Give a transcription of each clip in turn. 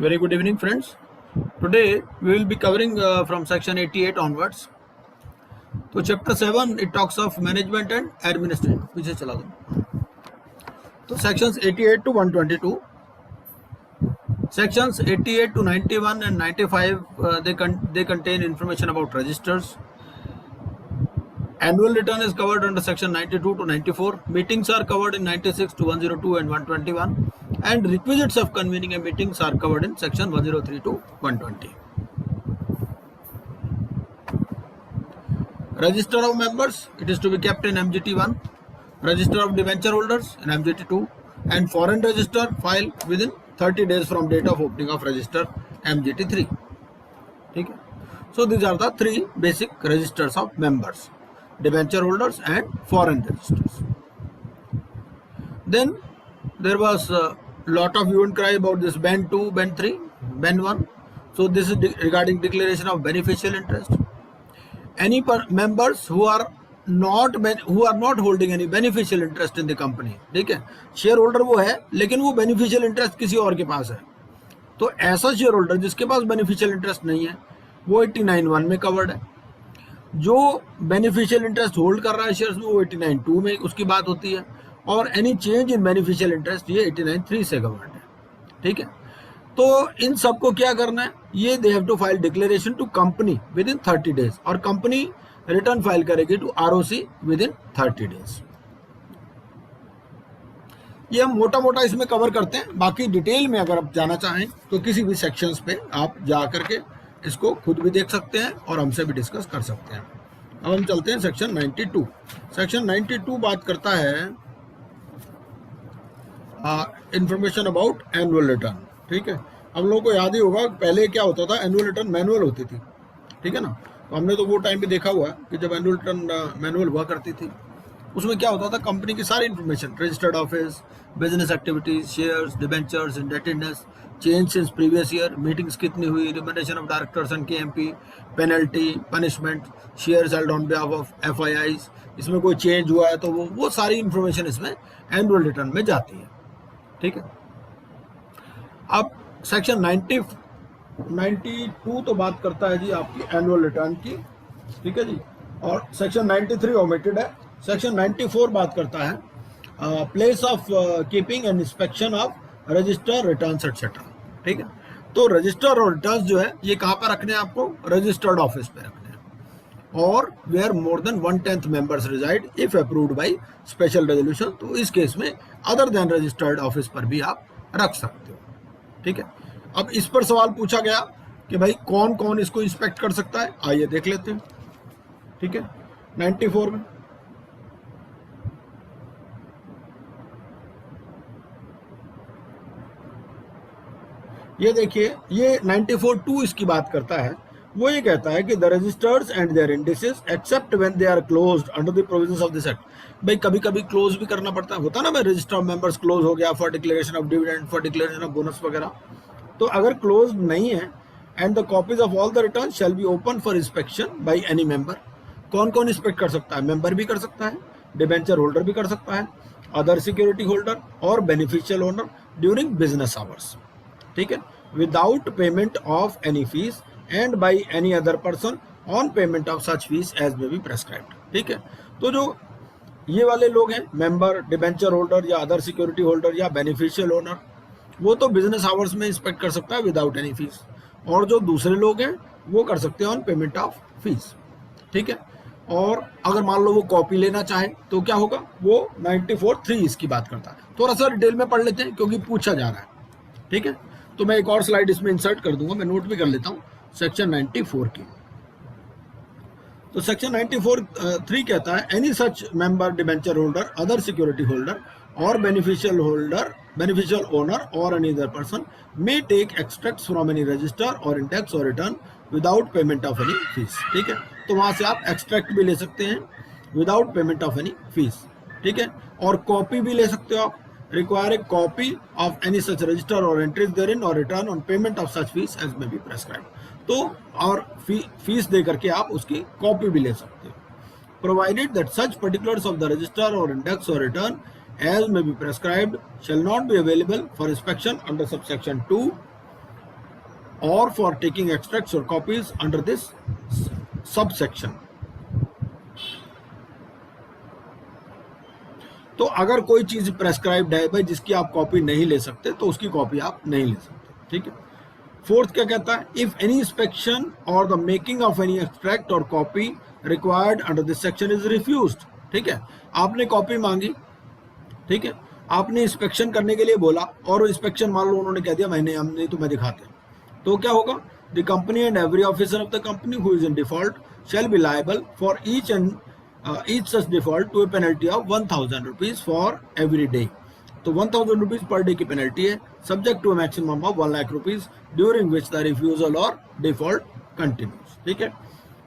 Very good evening, friends. Today we will be covering from section 88 onwards. So chapter 7 it talks of management and administration. पीछे चला दो. तो sections 88 to 122. Sections 88 to 91 and 95 they contain information about registers. Annual return is covered under section 92 to 94. Meetings are covered in 96 to 102 and 121. And requisites of convening a meetings are covered in section 103 to 120. Register of members, it is to be kept in MGT1. Register of debenture holders in MGT2. And foreign register file within 30 days from date of opening of register MGT3. Okay. So these are the three basic registers of members: debenture holders and foreign registers. Then there was a lot of hue and cry about this band 2, band 3, band 1. So this is regarding declaration of beneficial interest. Any members who are not holding any beneficial interest in the company, ठीक है, share holder वो है लेकिन वो beneficial interest किसी और के पास है, तो ऐसा शेयर होल्डर जिसके पास बेनिफिशियल इंटरेस्ट नहीं है वो 89(1) में कवर्ड है. जो बेनिफिशियल इंटरेस्ट होल्ड कर रहा है शेयर्स में वो 89(2) में उसकी बात होती है. और any change in beneficial interest ये 89(3) से कवर्ड है. ठीक है, तो इन सबको क्या करना है, ये they have to file declaration to company within 30 days और कंपनी रिटर्न फाइल करेगी to ROC within 30 days. ये हम मोटा मोटा इसमें कवर करते हैं. बाकी डिटेल में अगर आप जाना चाहें तो किसी भी सेक्शंस पे आप जा करके इसको खुद भी देख सकते हैं और हमसे भी डिस्कस कर सकते हैं. अब हम चलते हैं सेक्शन 92. सेक्शन 92 बात करता है इंफॉर्मेशन अबाउट एनुअल रिटर्न. ठीक है, हम लोगों को याद ही होगा पहले क्या होता था, एनुअल रिटर्न मैनुअल होती थी. ठीक है ना, तो हमने तो वो टाइम भी देखा हुआ है कि जब एनुअल रिटर्न मैनुअल हुआ करती थी उसमें क्या होता था, कंपनी की सारी information, registered office, business activities, shares, debentures, indebtedness, change since previous year, meetings कितनी हुई, recommendation of directors and KMP, penalty, punishment, shares held on behalf of FIIs, इसमें कोई चेंज हुआ है तो वो सारी इन्फॉर्मेशन इसमें एनुअल रिटर्न में जाती है. ठीक है, अब सेक्शन 92 तो बात करता है जी आपकी एनुअल रिटर्न की. ठीक है जी, और सेक्शन 93 ओमिटेड है. सेक्शन 94 बात करता है place of keeping and inspection of register, returns etcetera. ठीक है, तो रजिस्टर और रिटर्न्स जो है ये कहाँ पर रखने हैं आपको, रजिस्टर्ड ऑफिस पे रखने हैं. और where more than 1/10 members reside if approved by special resolution, तो इस केस में अदर देन रजिस्टर्ड ऑफिस पर भी आप रख सकते हो. ठीक है, अब इस पर सवाल पूछा गया कि भाई कौन कौन इसको इंस्पेक्ट कर सकता है, आइए देख लेते हैं. ठीक है, 94 में ये देखिए, ये 94(2) इसकी बात करता है. वो ये कहता है कि the registers and their indices except when they are closed under the provisions of this act. भाई कभी कभी क्लोज भी करना पड़ता है, होता ना भाई, रजिस्टर ऑफ मेंबर्स क्लोज हो गया for declaration of dividend, for declaration of bonus वगैरह. तो अगर क्लोज नहीं है and the copies of all the return shall be open for inspection by any member. कौन कौन इंस्पेक्ट कर सकता है, मेंबर भी कर सकता है, डिबेंचर होल्डर भी कर सकता है, अदर सिक्योरिटी होल्डर और beneficial owner during business hours. ठीक है, without payment of any fees and by any other person on payment of such fees as may be prescribed. ठीक है, तो जो ये वाले लोग हैं, मेंबर, डिबेंचर होल्डर या अदर सिक्योरिटी होल्डर या बेनिफिशियल ओनर, वो तो बिजनेस आवर्स में इंस्पेक्ट कर सकता है विदाउट एनी फीस. और जो दूसरे लोग हैं वो कर सकते हैं ऑन पेमेंट ऑफ फीस. ठीक है, और अगर मान लो वो कॉपी लेना चाहे तो क्या होगा, वो 94(3) इसकी बात करता है. थोड़ा सा डिटेल में पढ़ लेते हैं क्योंकि पूछा जा रहा है. ठीक है, तो मैं एक और स्लाइड इसमें इंसर्ट कर दूंगा, मैं नोट भी कर लेता हूँ सेक्शन 94 की. तो सेक्शन 94(3) कहता है any such member, debenture holder, other security holder और बेनिफिशियल ओनर और any other person may take extracts from any register और इंडेक्स और return without payment of any fees. ठीक है, तो वहां से आप एक्सट्रैक्ट भी ले सकते हैं without payment of any fees. ठीक है, और कॉपी भी ले सकते हो आप, require a copy of any such register or entries therein or return on payment of such fees as may be prescribed. तो और फीस दे करके आप उसकी कॉपी भी ले सकते हो. provided that such particulars of the register or index or return as may be prescribed shall not be available for inspection under subsection 2 or for taking extracts or copies under this subsection. तो अगर कोई चीज prescribed है भाई जिसकी आप copy नहीं ले सकते तो उसकी कॉपी आप नहीं ले सकते, ठीक है। फोर्थ क्या कहता है, if any inspection or the making of any extract or copy required under this section is refused, ठीक है। आपने कॉपी मांगी, ठीक है, आपने इंस्पेक्शन करने के लिए बोला और इंस्पेक्शन मान लो उन्होंने कह दिया मैंने हम नहीं तुम्हें दिखाते, तो क्या होगा, the company and every officer of the company who is in default shell be liable for each such default to a penalty of 1000 rupees for every day. तो 1000 rupees पर डे की पेनल्टी है, subject to maximum of 1 lakh rupees during which the refusal और default continues, ठीक है।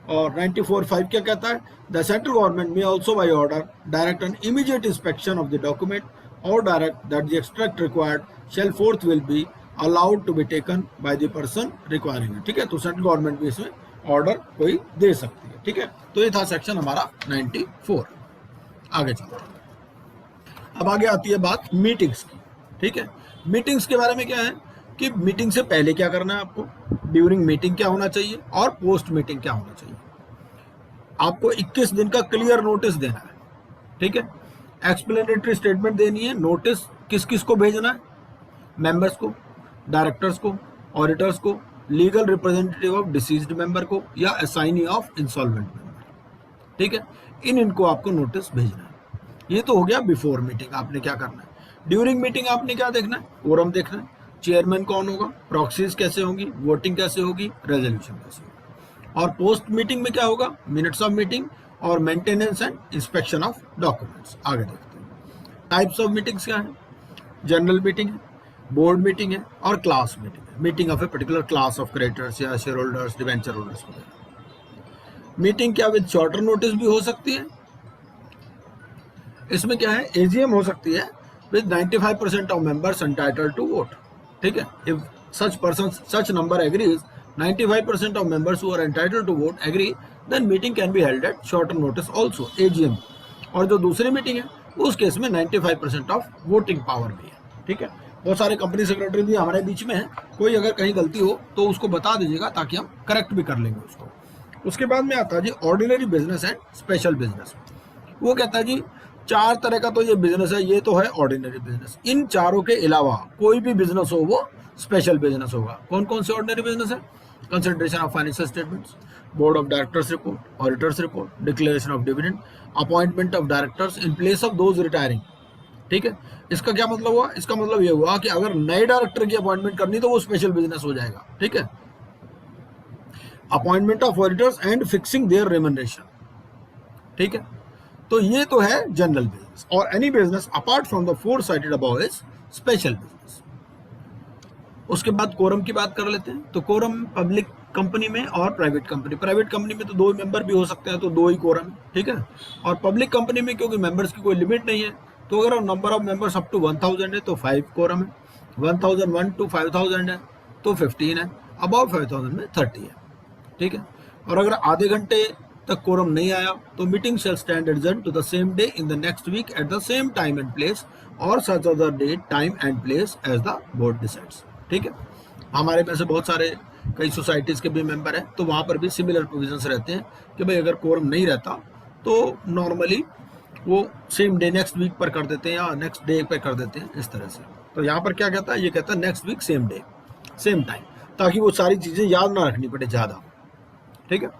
और 94(5) क्या कहता है, the central government may also by order direct an immediate inspection of the document और direct that the extract required shall forth will be allowed to be taken by the person requiring it, ठीक है। तो central government भी इसमें order कोई दे सकती है, ठीक है। तो ये था सेक्शन हमारा 94। आगे चलते हैं, अब आगे आती है बात मीटिंग्स की, ठीक है। मीटिंग्स के बारे में क्या है कि मीटिंग से पहले क्या करना है आपको, ड्यूरिंग मीटिंग क्या होना चाहिए और पोस्ट मीटिंग क्या होना चाहिए। आपको 21 दिन का क्लियर नोटिस देना है, ठीक है। एक्सप्लेनेटरी स्टेटमेंट देनी है, नोटिस किस किस को भेजना है, मेंबर्स को, डायरेक्टर्स को, ऑडिटर्स को, legal representative of deceased member को या असाइनी ऑफ इंसॉल्वेंट मेंबर, ठीक है। इनको आपको नोटिस भेजना है। ये तो हो गया बिफोर मीटिंग आपने क्या करना है। ड्यूरिंग मीटिंग आपने क्या देखना है, कोरम देखना है, चेयरमैन कौन होगा, प्रॉक्सीज कैसे होंगी, वोटिंग कैसे होगी, रेजोल्यूशन कैसे होगी। और पोस्ट मीटिंग में क्या होगा, मिनट्स ऑफ मीटिंग और maintenance and inspection of documents. आगे देखते हैं टाइप्स ऑफ मीटिंग्स क्या है, जनरल मीटिंग है, बोर्ड मीटिंग है और क्लास मीटिंग है, meeting of a particular class of creditors या शेयर होल्डर्स, डिवेंचर होल्डर्स वगैरह। मीटिंग क्या विद शॉर्टर नोटिस भी हो सकती है, इसमें क्या है, एजीएम हो सकती है with 95% of members entitled to vote, ठीक है। If such person such number agrees 95% of members who are entitled to vote agree then meeting can be held at shorter notice also, AGM. और जो दूसरी meeting है उस case में 95% of voting power भी है, ठीक है। बहुत सारे कंपनी सेक्रेटरी भी हमारे बीच में है, कोई अगर कहीं गलती हो तो उसको बता दीजिएगा ताकि हम करेक्ट भी कर लेंगे उसको। उसके बाद में आता है जी ordinary business and special business. वो कहता है जी 4 तरह का तो ये बिजनेस है, ये तो है ऑर्डिनरी बिजनेस, इन चारों के अलावा कोई भी बिजनेस हो वो स्पेशल बिजनेस होगा। कौन कौन से ऑर्डिनरी बिजनेस है, consideration of financial statements, board of directors report, auditors report, declaration of dividend, appointment of directors in place of those retiring, ठीक है। इसका क्या मतलब हुआ, इसका मतलब ये हुआ कि अगर नए डायरेक्टर की अपॉइंटमेंट करनी तो वो स्पेशल बिजनेस हो जाएगा, ठीक है। Appointment of auditors and fixing their remuneration, ठीक है। तो ये तो है जनरल बिजनेस, और any business apart from the four cited above is special business. उसके बाद कोरम की बात कर लेते हैं। तो कोरम पब्लिक कंपनी में और प्राइवेट कंपनी में तो 2 मेंबर भी हो सकते हैं, तो 2 ही कोरम, ठीक है। और पब्लिक कंपनी में क्योंकि मेंबर्स की कोई लिमिट नहीं है, तो अगर number of members up to 1000 है तो 5 कोरम है, 1001 टू 5000 है तो 15 है, अबव 5000 में 30 है, ठीक है। और अगर आधे घंटे तक कोरम नहीं आया तो meeting shall stand adjourn to the same day in the next week at the same time and place और such other date time and place as the board decides, ठीक है। हमारे में से बहुत सारे कई सोसाइटीज के भी मेंबर हैं, तो वहाँ पर भी सिमिलर प्रोविजंस रहते हैं कि भाई अगर कोरम नहीं रहता तो नॉर्मली वो सेम डे नेक्स्ट वीक पर कर देते हैं या नेक्स्ट डे पर कर देते हैं, इस तरह से। तो यहाँ पर क्या कहता है, ये कहता है next week same day same time, ताकि वो सारी चीज़ें याद ना रखनी पड़े ज़्यादा, ठीक है।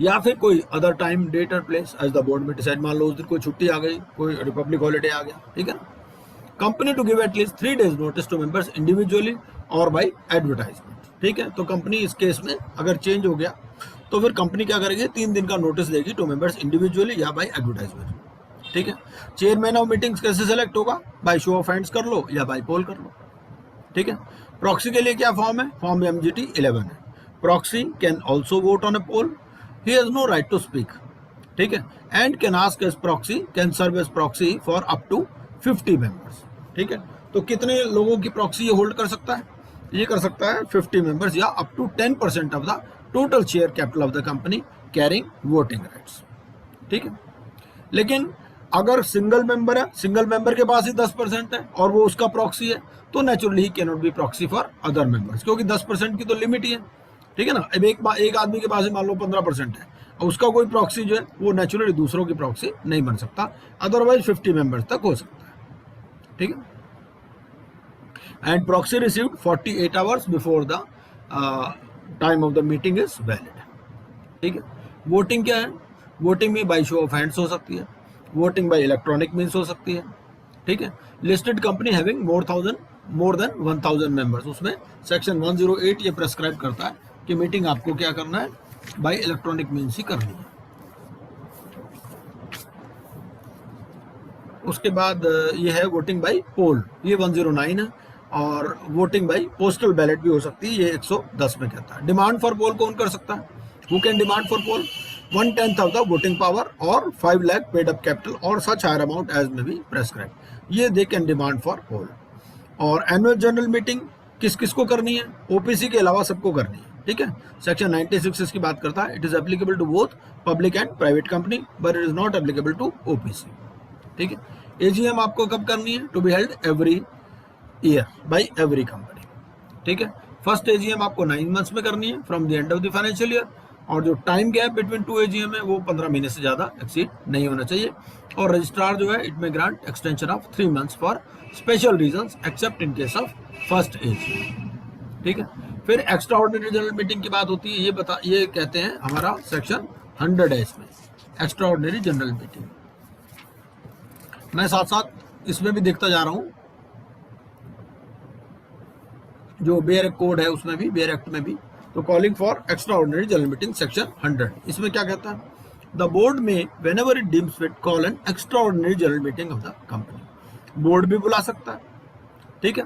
या फिर कोई अदर टाइम डेट और प्लेस एज द बोर्ड में डिसाइड, मान लो उस दिन कोई छुट्टी आ गई, कोई रिपब्लिक हॉलीडे आ गया, ठीक है ना। Company to give at least 3 days notice to members individually और बाय एडवर्टाइजमेंट, ठीक है। तो कंपनी इस केस में अगर चेंज हो गया तो फिर कंपनी क्या करेगी, 3 दिन का नोटिस देगी टू मेंबर्स इंडिविजुअली या बाय एडवर्टाइजमेंट, ठीक है। चेयरमैन ऑफ मीटिंग्स कैसे सेलेक्ट होगा, बाय शो ऑफ हैंड्स कर लो या बाय पोल कर लो, ठीक है। प्रॉक्सी के लिए क्या फॉर्म है, फॉर्म MGT 11 है। Proxy can also vote on a poll, he has no right to speak, ठीक है, and can ask as proxy, can serve as proxy for up to 50 members, ठीक है। तो कितने लोगों की प्रॉक्सी ये होल्ड कर सकता है, ये कर सकता है 50 मेंबर्स या up to 10% of the total share capital of the company carrying voting rights, ठीक है। लेकिन अगर सिंगल मेंबर है, सिंगल मेंबर के पास ही 10% है और वो उसका प्रॉक्सी है, तो naturally he can not be proxy for other members, क्योंकि 10% की तो लिमिट ही है, ठीक है ना। अब एक आदमी के पास मान लो 15% है और उसका कोई प्रॉक्सी जो है वो नेचुरली दूसरों की प्रॉक्सी नहीं बन सकता, अदरवाइज 50 मेंबर्स तक हो सकता है, ठीक है। And proxy received 48 hours before the time of the meeting is valid, ठीक है। वोटिंग क्या है? वोटिंग में बाई शो ऑफ हैंड्स हो सकती है, वोटिंग बाय इलेक्ट्रॉनिक मीन्स हो सकती है, ठीक है। Listed company having more than 1000 members, उसमें सेक्शन 108 ये प्रेस्क्राइब करता है कि मीटिंग आपको क्या करना है, बाय इलेक्ट्रॉनिक मीन्स ही करनी है। उसके बाद ये है वोटिंग बाय पोल, ये 109 है, और वोटिंग बाय पोस्टल बैलेट भी हो सकती है, ये 110 में कहता है। डिमांड फॉर पोल कौन कर सकता है? Who can demand for poll? 1/10 of the voting power और 5 लाख पेड अप कैपिटल और such higher amount as may be prescribe, ये they can demand for poll. और एनुअल जनरल मीटिंग किस किस को करनी है? ओपीसी के अलावा सबको करनी है, ठीक है। सेक्शन 96 इसकी बात करता है, it is applicable to both public and private company but it is not applicable to OPC, ठीक है। एजीएम आपको कब करनी है? To be held every year by every company, ठीक है। फर्स्ट एजीएम आपको 9 मंथ्स में करनी है from the end of the financial year, और जो टाइम गैप बिटवीन 2 एजीएम है वो 15 महीने से ज्यादा एक्सीड नहीं होना चाहिए। और रजिस्ट्रार जो है इट में grant extension of 3 months for special reasons accept in case of first AGM, ठीक है। फिर एक्स्ट्रा ऑर्डिनरी जनरल मीटिंग की बात होती है, ये कहते हैं हमारा सेक्शन 100 है इसमें, एक्स्ट्रा ऑर्डिनरी जनरल मीटिंग। मैं साथ साथ इसमें भी देखता जा रहा हूं, जो बेयर कोड है उसमें भी, बेयर एक्ट में भी, तो calling for extra ordinary general meeting section 100, इसमें क्या कहता है? द बोर्ड में when ever it deems fit call an extra ordinary general meeting of the company. Board भी बुला सकता है, ठीक है,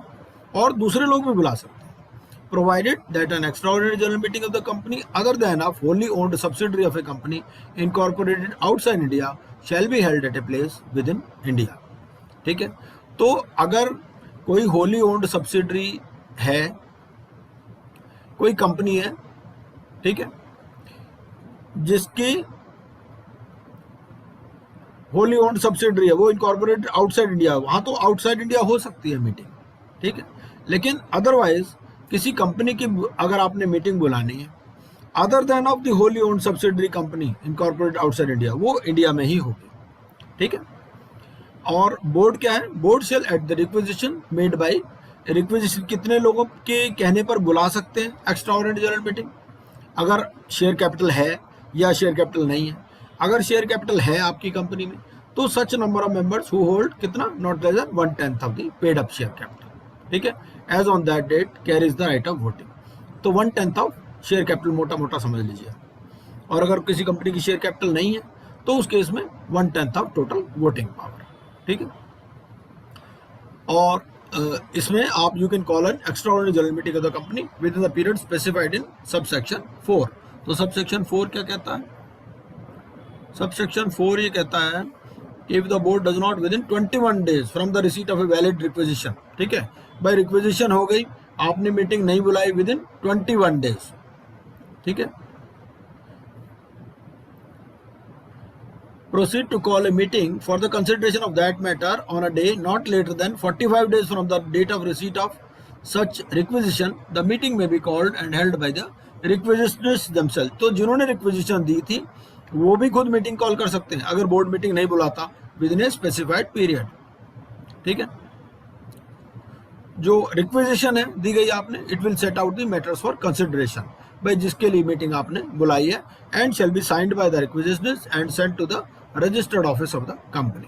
और दूसरे लोग भी बुला सकते हैं, provided that an extra ordinary general meeting of the company other than of Holi owned subsidiary of a company incorporated outside India shall be held eight a place with in India, ठीक है। तो अगर कोई होली ओन्ड सब्सिडरी है, कोई company है, ठीक है, जिसकी होली ओन्ड सब्सिडरी है, वो इनकॉर्पोरेटेड आउटसाइड इंडिया, वहां तो आउटसाइड इंडिया हो सकती है मीटिंग, ठीक है। लेकिन अदरवाइज किसी कंपनी की अगर आपने मीटिंग बुलानी है other than of the wholly owned subsidiary company incorporated outside India, वो इंडिया में ही होगी, ठीक है। और बोर्ड क्या है? Board shall at the requisition made by, requisition कितने लोगों के कहने पर बुला सकते हैं एक्स्ट्रा ऑर्डिनरी जनरल मीटिंग? अगर शेयर कैपिटल है या शेयर कैपिटल नहीं है। अगर शेयर कैपिटल है आपकी कंपनी में तो such number of members who hold कितना, not less than 1/10 of the paid up share capital, ठीक है, as on that date carries the right of voting. तो 1/10 ऑफ शेयर कैपिटल मोटा मोटा समझ लीजिए। और अगर किसी कंपनी की शेयर कैपिटल नहीं है तो उस केस में 1/10 ऑफ टोटल वोटिंग पावर, ठीक है। और इसमें आप you can call an extra ordinary general meeting of the company with in the period specified in subsection 4। तो सबसेक्शन 4 क्या कहता है? सबसेक्शन 4 ये कहता है if the board does not with in 21 days from the receipt of a valid requisition, ठीक है, bye requisition हो गई, आपने मीटिंग नहीं बुलाई विद इन 21 डेज, ठीक है, proceed to call a meeting for the consideration of that matter on a day not later than 45 days from the date of receipt of such requisition. The meeting may be called and held by the requisitionists themselves. तो जिन्होंने requisition दी थी वो भी खुद meeting call कर सकते हैं अगर बोर्ड मीटिंग नहीं बुलाता within a specified period, ठीक है। जो रिक्वेजिशन है दी गई आपने, it will set out the matters for consideration, भाई जिसके लिए मीटिंग आपने बुलाई है, and shall be signed by the requisitionist and sent to the registered office of the company.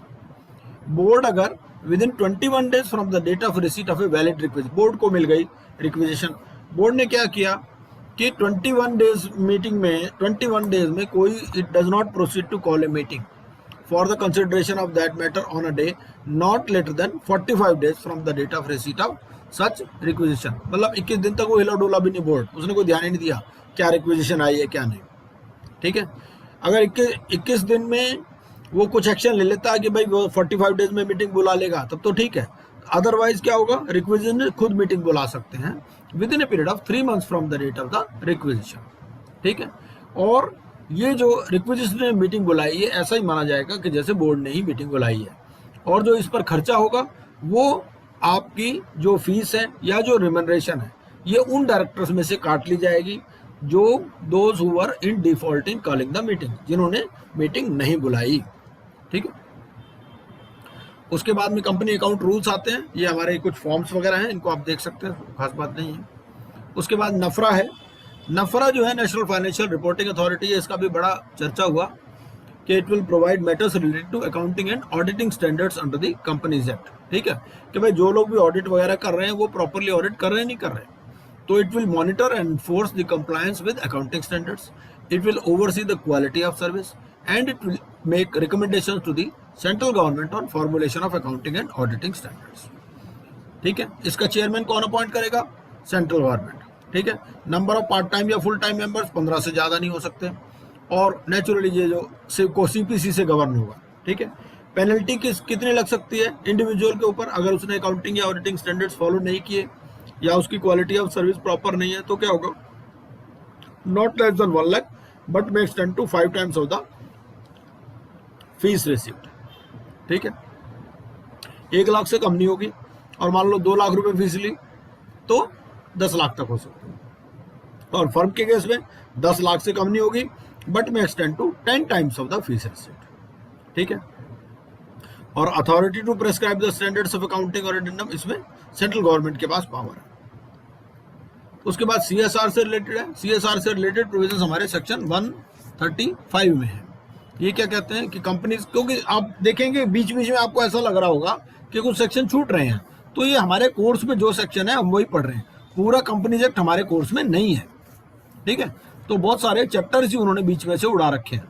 Board अगर within 21 days from the date of receipt of a valid requisition, board को मिल गई requisition, board ने क्या किया कि 21 days meeting में 21 days में कोई it does not proceed to call a meeting for the consideration of that matter on a day not later than 45 days from the date of receipt of such requisition. मतलब 21 दिन तक वो हिला डोला भी नहीं बोर्ड, उसने कोई ध्यान ही नहीं दिया क्या रिक्वेजिशन आई है क्या नहीं, ठीक है। अगर 21 दिन में वो कुछ एक्शन ले लेता है कि भाई वो 45 डेज में मीटिंग बुला लेगा तब तो ठीक है, अदरवाइज क्या होगा, रिक्वेजिशन खुद मीटिंग बुला सकते हैं within a period of 3 months from the date of the requisition, ठीक है। और ये जो रिक्विजिशन ने मीटिंग बुलाई है ऐसा ही माना जाएगा कि जैसे बोर्ड ने ही मीटिंग बुलाई है, और जो इस पर खर्चा होगा वो आपकी जो फीस है या जो रिमनरेशन है ये उन डायरेक्टर्स में से काट ली जाएगी जो those who were in default in calling the meeting, जिन्होंने मीटिंग नहीं बुलाई। ठीक है। उसके बाद में कंपनी अकाउंट रूल्स आते हैं, ये हमारे कुछ फॉर्म्स वगैरह हैं, इनको आप देख सकते हैं, खास बात नहीं है। उसके बाद नफरा है। नफरा जो है नेशनल फाइनेंशियल रिपोर्टिंग अथॉरिटी है, इसका भी बड़ा चर्चा हुआ कि it will provide matters related to accounting and auditing standards under the companies act. ठीक है, कि भाई जो लोग भी ऑडिट वगैरह कर रहे हैं वो प्रॉपरली ऑडिट कर रहे हैं नहीं कर रहे हैं, तो it will monitor and enforce the compliance with accounting standards. It will oversee the quality of service and it will make recommendations to the central government on formulation of accounting and auditing standards. ठीक है। इसका chairman कौन appoint करेगा? Central government. ठीक है। Number of part time या full time members 15 से ज़्यादा नहीं हो सकते, और नेचुरली ये जो CPC से गवर्न होगा। ठीक है। पेनल्टी कितनी लग सकती है इंडिविजुअल के ऊपर अगर उसने अकाउंटिंग या ऑडिटिंग स्टैंडर्ड्स फॉलो नहीं किए या उसकी क्वालिटी ऑफ सर्विस प्रॉपर नहीं है, तो क्या होगा? Not less than 1 lakh but may extend to 5 times of the fees received. ठीक है। 1 लाख से कम नहीं होगी, और मान लो 2 लाख रुपए फीस ली तो 10 लाख तक हो सकती है, और फर्म के केस में 10 लाख से कम नहीं होगी but may extend to 10 times of the fees received. ठीक है। और authority to prescribe the standards of accounting और एडेंडम, इसमें सेंट्रल गवर्नमेंट के पास पावर है। उसके बाद CSR से रिलेटेड है। CSR से रिलेटेड प्रोविजंस हमारे सेक्शन 135 में है। ये क्या कहते हैं कि कंपनीज, क्योंकि आप देखेंगे बीच बीच में आपको ऐसा लग रहा होगा कि कुछ सेक्शन छूट रहे हैं, तो ये हमारे कोर्स में जो सेक्शन है हम वही पढ़ रहे हैं, पूरा कंपनीज एक्ट हमारे कोर्स में नहीं है। ठीक है। तो बहुत सारे चैप्टर्स ही उन्होंने बीच में से उड़ा रखे हैं,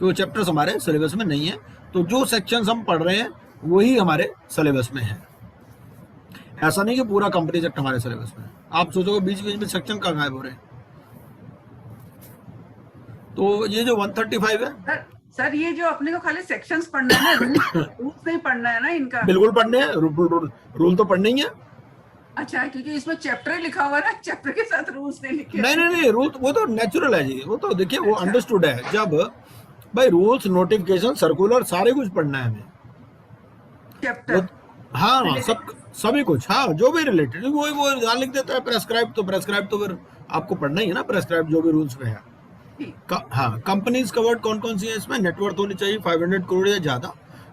तो वो चैप्टर्स हमारे सिलेबस में नहीं है, तो जो सेक्शंस हम पढ़ रहे हैं वही हमारे सिलेबस में है। ऐसा नहीं कि पूरा कंपनीज एक्ट हमारे सिलेबस में है। आप सोचोगे बीच बीच में सेक्शन कहाँ गायब हो रहे हैं। तो ये जो 135 है सर ये जो अपने को खाली सेक्शंस पढ़ना है ना, रूल्स नहीं पढ़ना है ना इनका? बिल्कुल पढ़ने हैं, रूल तो पढ़ने ही है। अच्छा, क्योंकि इसमें चैप्टर लिखा हुआ है ना, चैप्टर के साथ रूल्स नहीं लिखे। नहीं, रूल वो तो नेचुरल है जी, वो तो देखिए वो अंडरस्टूड है। जब भाई रूल्स, नोटिफिकेशन, सर्कुलर सारे कुछ पढ़ना है हमें, चैप्टर। हाँ सभी कुछ, हाँ जो भी रिलेटेड वो यहाँ लिख देता है प्रेस्क्राइब, तो प्रेस्क्राइब तो फिर आपको पढ़ना ही है ना, प्रेस्क्राइब जो भी रूल्स में है। हाँ, कंपनीज कवर्ड कौन कौन सी है इसमें? नेटवर्थ होनी चाहिए 500 करोड़ या ज्यादा,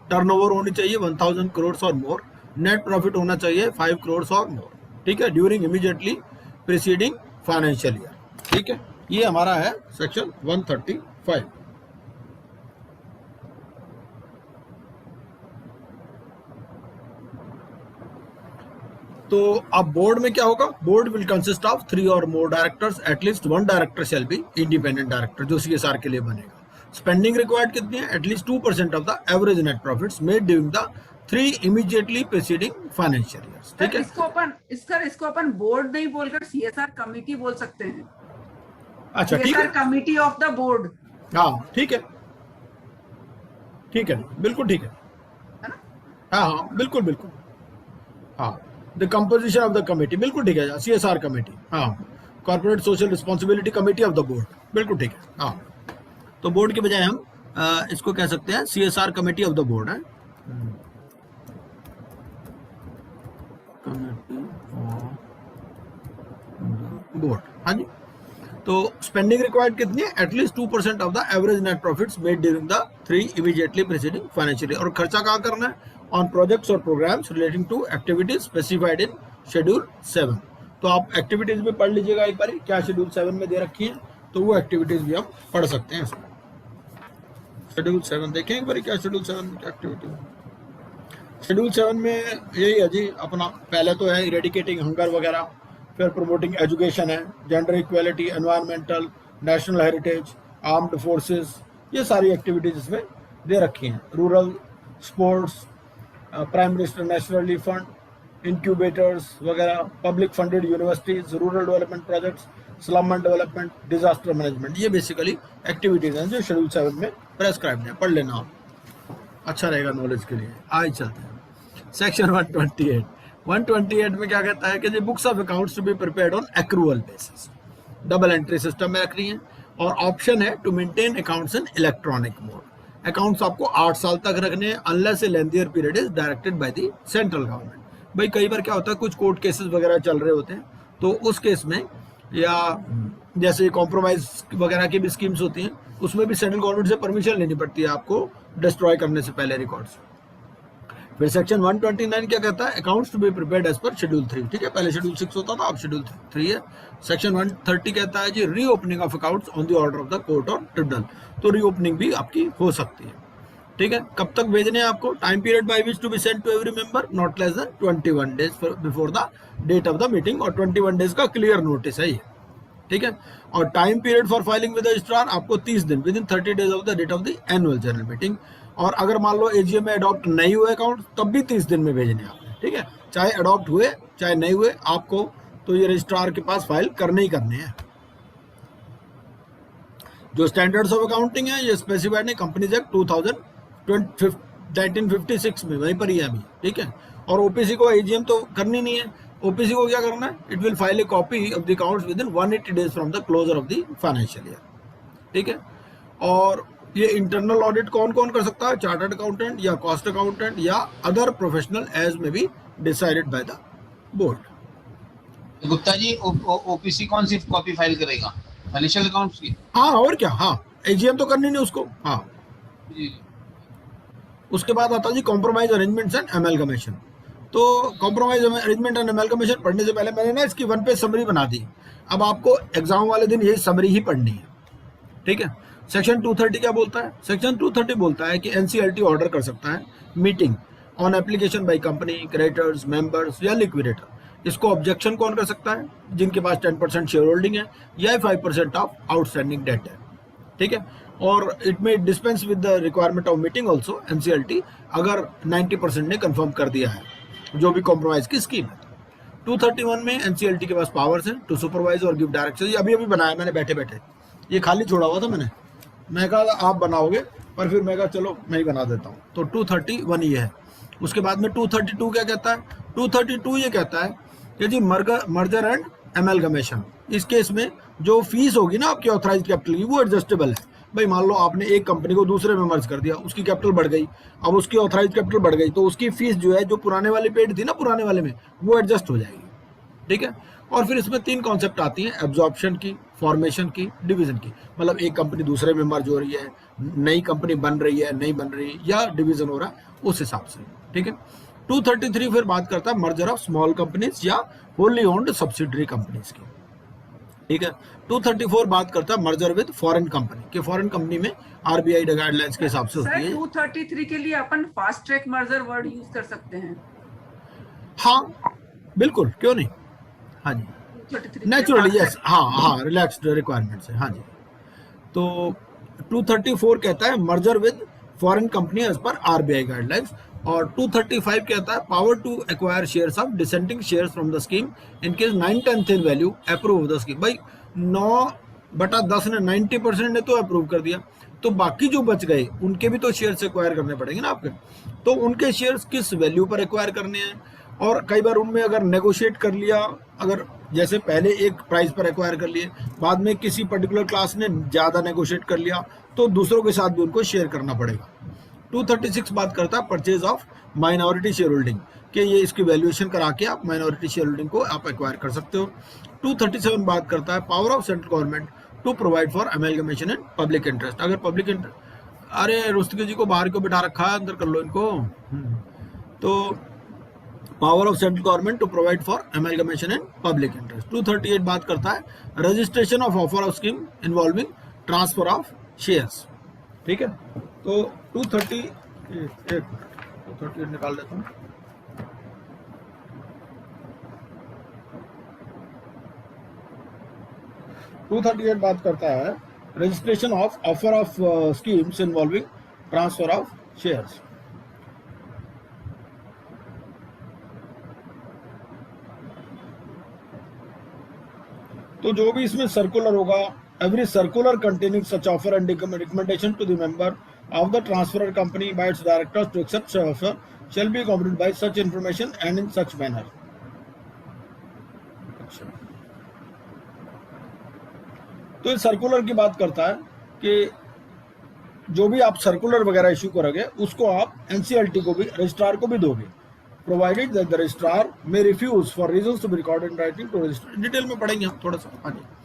टर्नओवर होनी चाहिए 1000 करोड़ और मोर, नेट प्रॉफिट होना चाहिए 5 करोड़ और मोर। ठीक है। During immediately preceding financial year. ठीक है। ये हमारा है सेक्शन 135। तो अब बोर्ड में क्या होगा? Board will consist of 3 or more directors, at least 1 director shall be independent director, जो CSR के लिए बनेगा। स्पेंडिंग रिक्वायर्ड कितनी है? At least 2% of the average net profits made during the 3 immediately preceding financial years. ठीक है। इसको अपन बोर्ड नहीं बोलकर CSR कमिटी बोल सकते हैं। अच्छा, ठीक है, कमिटी ऑफ द बोर्ड। हाँ ठीक है, ठीक है, बिल्कुल ठीक है, हाँ बिल्कुल, हाँ the composition of the committee, बिल्कुल ठीक है। CSR कमेटी, हाँ corporate social responsibility committee of the board, बिल्कुल ठीक है। हाँ, तो बोर्ड के बजाय हम इसको कह सकते हैं CSR committee of the board है। बोर्ड, हाँ जी। तो स्पेंडिंग रिक्वायर्ड कितनी है? At least 2% of the average net profits made during the 3 immediately preceding financial year. और खर्चा कहाँ करना है? ऑन प्रोजेक्ट्स और programmes relating to activities specified in schedule 7। तो आप एक्टिविटीज भी पढ़ लीजिएगा एक बार, क्या शेड्यूल 7 में दे रखी है, तो वो एक्टिविटीज भी हम पढ़ सकते हैं इसमें। शेड्यूल 7 देखें एक बार, क्या शेड्यूल 7 में क्या एक्टिविटी है। शेड्यूल 7 में यही है जी अपना, पहले तो है इरेडिकेटिंग हंगर वगैरह, फिर प्रमोटिंग एजुकेशन है, gender equality, environmental, national heritage, armed forces, ये सारी एक्टिविटीज इसमें दे रखी हैं। Rural sports, prime minister national relief fund, incubators वगैरह, public funded universities, rural development projects, slum and development, disaster management, ये बेसिकली एक्टिविटीज हैं जो शेड्यूल 7 में प्रेस्क्राइब्ड है। पढ़ लेना आप, अच्छा रहेगा नॉलेज के लिए। आज चलते हैं सेक्शन 128 में क्या कहता है कि books of accounts to be prepared on accrual basis, double entry system में रखनी है। और ऑप्शन है to maintain accounts in electronic mode. Accounts आपको 8 साल तक रखने हैं unless a lengthier period is directed by the central government. भाई कई बार क्या होता है, कुछ कोर्ट केसेस वगैरह चल रहे होते हैं, तो उस केस में या जैसे कॉम्प्रोमाइज वगैरह की भी स्कीम्स होती हैं, उसमें भी सेंट्रल गवर्नमेंट से परमिशन लेनी पड़ती है आपको डिस्ट्रॉय करने से पहले रिकॉर्ड्स। फिर सेक्शन 129 क्या कहता है, accounts to be prepared as per schedule 3। ठीक है, पहले शेड्यूल 6 होता था, अब शेड्यूल 3 है। सेक्शन 130 कहता है जी reopening of accounts on the order of the court और ट्रिब्यूनल। तो रीओपनिंग भी आपकी हो सकती है। ठीक है, कब तक भेजने हैं आपको, time period by which to be sent to every member not less than 21 days before the date of the meeting, और 21 डेज का क्लियर नोटिस है ये। ठीक है, और time period for filing with registrar आपको 30 दिन within 30 days of the date of the annual general meeting. और अगर मान लो एजीएम में अडॉप्ट नहीं हुए अकाउंट, तब भी 30 दिन में भेजने आपने। ठीक है, चाहे अडॉप्ट हुए चाहे नहीं हुए आपको तो ये रजिस्ट्रार के पास फाइल करने ही करने हैं। जो स्टैंडर्ड्स ऑफ अकाउंटिंग है ये स्पेसिफाइड है कंपनीज एक्ट 1956 में, वहीं पर ही है अभी। ठीक है, और ओपीसी को एजीएम तो करनी नहीं है, ओपीसी को क्या करना है, it will file a copy of the accounts within 180 days from the closure of the financial year. ठीक है, और ये इंटरनल ऑडिट कौन कौन कर सकता है, चार्टर्ड अकाउंटेंट या कॉस्ट अकाउंटेंट या other professional as may be decided by the board. Gupta ji OPC कौन सी कॉपी फाइल करेगा, फाइनेंशियल अकाउंट्स की? हाँ, और क्या, हाँ एजीएम तो करनी नहीं उसको। हाँ, जी। उसके बाद आता है जी कॉम्प्रोमाइज अरेंजमेंट्स एंड एमलगमेशन। तो कॉम्प्रोमाइज अरेंजमेंट एंड एमलगमेशन पढ़ने से पहले मैंने ना इसकी 1 पेज समरी बना दी। अब आपको एग्जाम वाले दिन यही समरी ही पढ़नी है। ठीक है, सेक्शन 230 क्या बोलता है, सेक्शन 230 बोलता है कि एनसीएलटी ऑर्डर कर सकता है meeting on application by company, creditors, members या लिक्विडेटर। इसको ऑब्जेक्शन कौन कर सकता है, जिनके पास 10% शेयर होल्डिंग है या 5% ऑफ आउटस्टैंडिंग डेट है। ठीक है, और इट में dispense with the requirement of meeting also NCLT अगर 90% ने कंफर्म कर दिया है जो भी कॉम्प्रोमाइज की स्कीम है। 231 में एनसीएलटी के पास पावर्स हैं टू सुपरवाइज और गिव डायरेक्शन। ये अभी बनाया मैंने बैठे बैठे, ये खाली छोड़ा हुआ था मैं कहा आप बनाओगे, पर फिर मैं कहा चलो मैं ही बना देता हूँ। तो 231 ये है। उसके बाद में 232 क्या कहता है, 232 ये कहता है कि जी मर्जर एंड एमलगमेशन। इस केस में जो फीस होगी ना आपकी ऑथराइज्ड कैपिटल की वो एडजस्टेबल है। भाई मान लो आपने एक कंपनी को दूसरे में मर्ज कर दिया, उसकी कैपिटल बढ़ गई, अब उसकी ऑथराइज्ड कैपिटल बढ़ गई, तो उसकी फीस जो है जो पुराने वाली पेड थी ना पुराने वाले में, वो एडजस्ट हो जाएगी। ठीक है, और फिर इसमें 3 कॉन्सेप्ट आती हैं, एब्जॉर्प्शन की, फॉर्मेशन की, डिवीजन की। मतलब एक कंपनी दूसरे में मर्ज हो रही है, नई कंपनी बन रही है, नहीं बन रही, या डिवीजन हो रहा है, उस हिसाब से। ठीक है, 233 फिर बात करता है मर्जर ऑफ स्मॉल कंपनीज या होली ओन्ड सब्सिडरी कंपनीज की। ठीक है, 234 बात करता है मर्जर विद फॉरेन कंपनी, कि फॉरेन कंपनी में आरबीआई गाइडलाइंस के हिसाब से होती है। 233 के लिए अपन fast track merger word use कर सकते हैं। हाँ बिल्कुल, क्यों नहीं। हाँ जी, नेचुरली यस, हाँ रिलैक्स्ड रिक्वायरमेंट्स है। हाँ जी, तो 234 कहता है merger with foreign company as पर आरबीआई गाइडलाइंस, और 235 कहता है power to acquire shares of dissenting shares from the scheme in case 9/10 in value approve of the scheme. भाई 9/10 ने 90% ने तो अप्रूव कर दिया, तो बाकी जो बच गए उनके भी तो शेयर्स एक्वायर करने पड़ेंगे ना आपके। तो उनके शेयर्स किस वैल्यू पर एक्वायर करने हैं, और कई बार उनमें अगर नेगोशिएट कर लिया, अगर जैसे पहले एक प्राइस पर एक्वायर कर लिए, बाद में किसी पर्टिकुलर क्लास ने ज़्यादा नेगोशिएट कर लिया, तो दूसरों के साथ भी उनको शेयर करना पड़ेगा। 236 बात करता है purchase of minority share holding, कि ये इसकी वैल्यूएशन करा के आप माइनॉरिटी शेयर होल्डिंग को आप एक्वायर कर सकते हो। 237 बात करता है power of central government to provide for amalgamation and public interest. अगर पब्लिक इंटरेस्ट, अरे रुस्तगी जी को बाहर क्यों बिठा रखा है, अंदर कर लो इनको। तो power of central government to provide for amalgamation and public interest. 238 बात करता है registration of offer of scheme involving transfer of shares. ठीक है, तो 238 निकाल देता हूँ। टू 238 बात करता है registration of offer of schemes involving transfer of shares. तो जो भी इसमें सर्कुलर होगा, every circular containing such offer and recommendation to the member of the transferor company by its directors to accept such offer shall be accompanied by such information and in such manner। तो ये circular की बात करता है कि जो भी आप सर्कुलर वगैरह इशू करोगे उसको आप एनसीएलटी को भी, रजिस्ट्रार को भी दोगे, provided that the registrar may refuse for reasons to be recorded in writing to register. Detail में पढ़ेंगे हम थोड़ा सा आगे।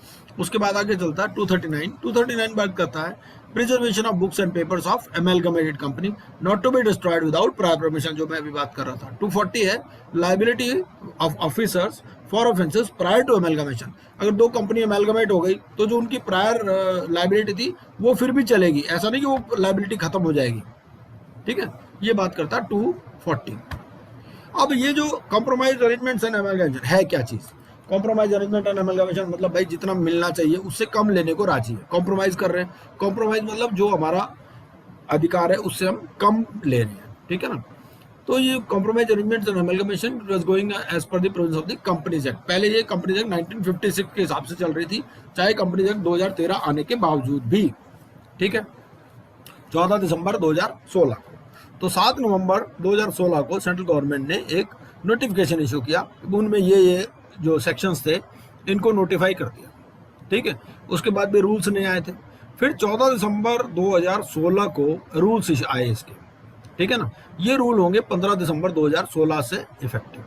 उसके बाद आगे चलता है 239 बात करता है preservation of books and papers of amalgamated company not to be destroyed without prior permission, जो मैं अभी बात कर रहा था। 240 है liability of officers for offences prior to amalgamation. अगर दो कंपनी एमलगमेट हो गई तो जो उनकी प्रायर लायबिलिटी थी वो फिर भी चलेगी, ऐसा नहीं कि वो लायबिलिटी खत्म हो जाएगी। ठीक है, ये बात करता है 240। अब ये जो कॉम्प्रोमाइज अरेंजमेंट्स एंड एमलगमेशन है क्या चीज? कॉम्प्रोमाइज अरेंजमेंट एंड एमलगमेशन मतलब भाई जितना मिलना चाहिए उससे कम लेने को राजी है। कॉम्प्रोमाइज कर रहे हैं, कॉम्प्रोमाइज मतलब जो हमारा अधिकार है उससे हम कम ले रहे हैं। ठीक है ना, तो ये compromise arrangements and amalgamation was going as पर the provisions of the companies act. पहले ये कंपनीज एक्ट 1956 के हिसाब से चल रही थी, चाहे कंपनीज एक्ट 2013 आने के बावजूद भी। ठीक है, 14 दिसंबर 2016 को, तो 7 नवंबर 2016 को सेंट्रल गवर्नमेंट ने एक नोटिफिकेशन इशू किया, उनमें ये जो सेक्शंस थे इनको नोटिफाई कर दिया। ठीक है, उसके बाद भी रूल्स नहीं आए थे। फिर 14 दिसंबर 2016 को रूल्स आए इसके। ठीक है ना, ये रूल होंगे 15 दिसंबर 2016 से इफेक्टिव।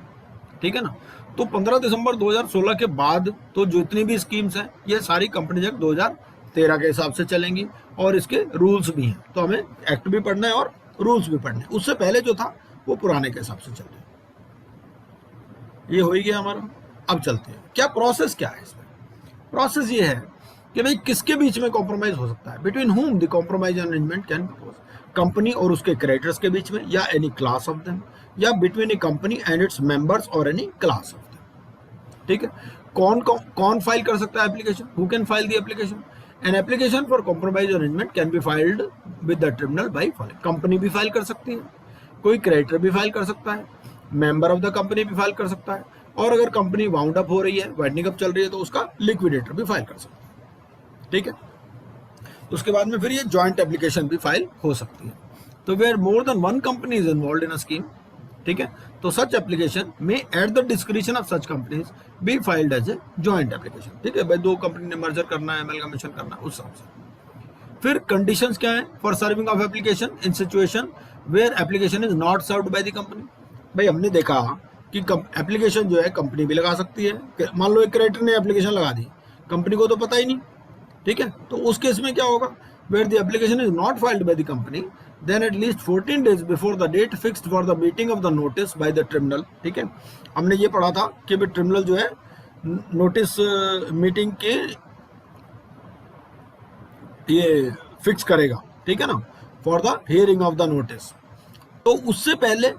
ठीक है ना, तो 15 दिसंबर 2016 के बाद तो जितनी भी स्कीम्स हैं ये सारी कंपनी एक्ट 2013 के हिसाब से चलेंगी और इसके रूल्स भी हैं, तो हमें एक्ट भी पढ़ना है और रूल्स भी पढ़ने हैं। उससे पहले जो था वो पुराने के हिसाब से चल रहा है। ये हो ही गया हमारा। अब चलते हैं, क्या प्रोसेस क्या है इसमें? प्रोसेस ये है कि भाई किसके बीच में कॉम्प्रोमाइज हो सकता है, between whom the compromise arrangement can propose, company और उसके क्रेडिटर्स के बीच में, या एनी क्लास ऑफ देम, या between A company and its members और एनी क्लास ऑफ देम। ठीक है, कौन फाइल कर सकता है application? Who can file the application? An application for compromise arrangement can be filed with the tribunal by following. Company भी file कर सकती है, कोई क्रेडिटर भी फाइल कर सकता है, मेंबर ऑफ द कंपनी भी फाइल कर सकता है, और अगर कंपनी वाउंड अप हो रही है, वाइंडिंग अप चल रही है, तो उसका लिक्विडेटर भी फाइल कर सकता है। ठीक है, उसके बाद में फिर ये जॉइंट एप्लीकेशन भी फाइल हो सकती है। तो where more than one company is involved in a scheme, ठीक है, तो सच एप्लीकेशन में at the description of such companies be filed as a joint application. ठीक है भाई, दो कंपनी ने मर्जर करना है, एमलगमेशन करना है, उस हिसाब से। फिर कंडीशंस क्या है for serving of application in situation where application is not served by the company. भाई हमने देखा कि एप्लीकेशन जो है कंपनी भी लगा सकती है। मान लो एक क्रेडिटर ने एप्लीकेशन लगा दी, कंपनी को तो पता ही नहीं। ठीक है, तो उस केस में क्या होगा? Where the application is not filed by the company then at least 14 days before the date fixed for the meeting of the notice by the tribunal. ठीक है, हमने ये पढ़ा था कि भाई ट्रिब्यूनल जो है नोटिस मीटिंग के ये फिक्स करेगा। ठीक है ना, for the hearing of the notice. तो उससे पहले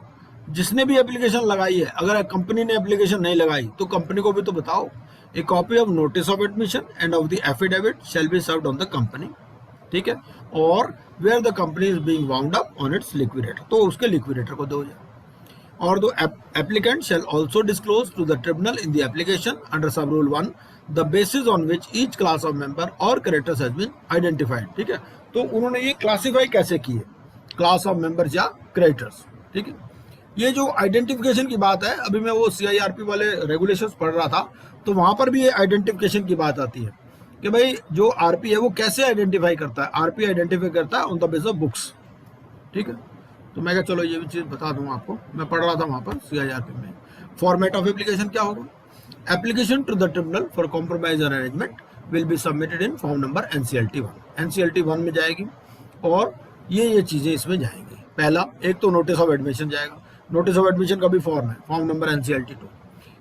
जिसने भी एप्लीकेशन लगाई है, अगर कंपनी ने एप्लीकेशन नहीं लगाई तो कंपनी को भी तो बताओ। A copy of notice of admission and of the affidavit shall be served on the company. ठीक है, और where the company is being wound up on its liquidator, तो उसके लिक्विडेटर को दो जाए। और the applicant shall also disclose to the tribunal in the application under sub rule 1 the basis on which each class of member और creditors has been identified. ठीक है, तो उन्होंने ये क्लासिफाई कैसे किए, क्लास ऑफ मेंबर्स या क्रेडिटर्स। ठीक है, ये जो आइडेंटिफिकेशन की बात है, अभी मैं वो CIRP वाले रेगुलेशंस पढ़ रहा था, तो वहां पर भी ये आइडेंटिफिकेशन की बात आती है कि भाई जो RP है वो कैसे आइडेंटिफाई करता है। RP आइडेंटिफाई करता है on the basis of books. ठीक है, तो मैं चलो ये भी चीज़ बता दूं आपको, मैं पढ़ रहा था वहां पर CIRP में। फॉर्मेट ऑफ एप्लीकेशन क्या होगा? Application to the tribunal for compromise arrangement will be submitted in form number NCLT 1। NCLT 1 में जाएगी और ये चीज़ें इसमें जाएंगी। पहला, एक तो नोटिस ऑफ एडमिशन जाएगा, नोटिस ऑफ एडमिशन का भी फॉर्म है, फॉर्म नंबर NCLT 2।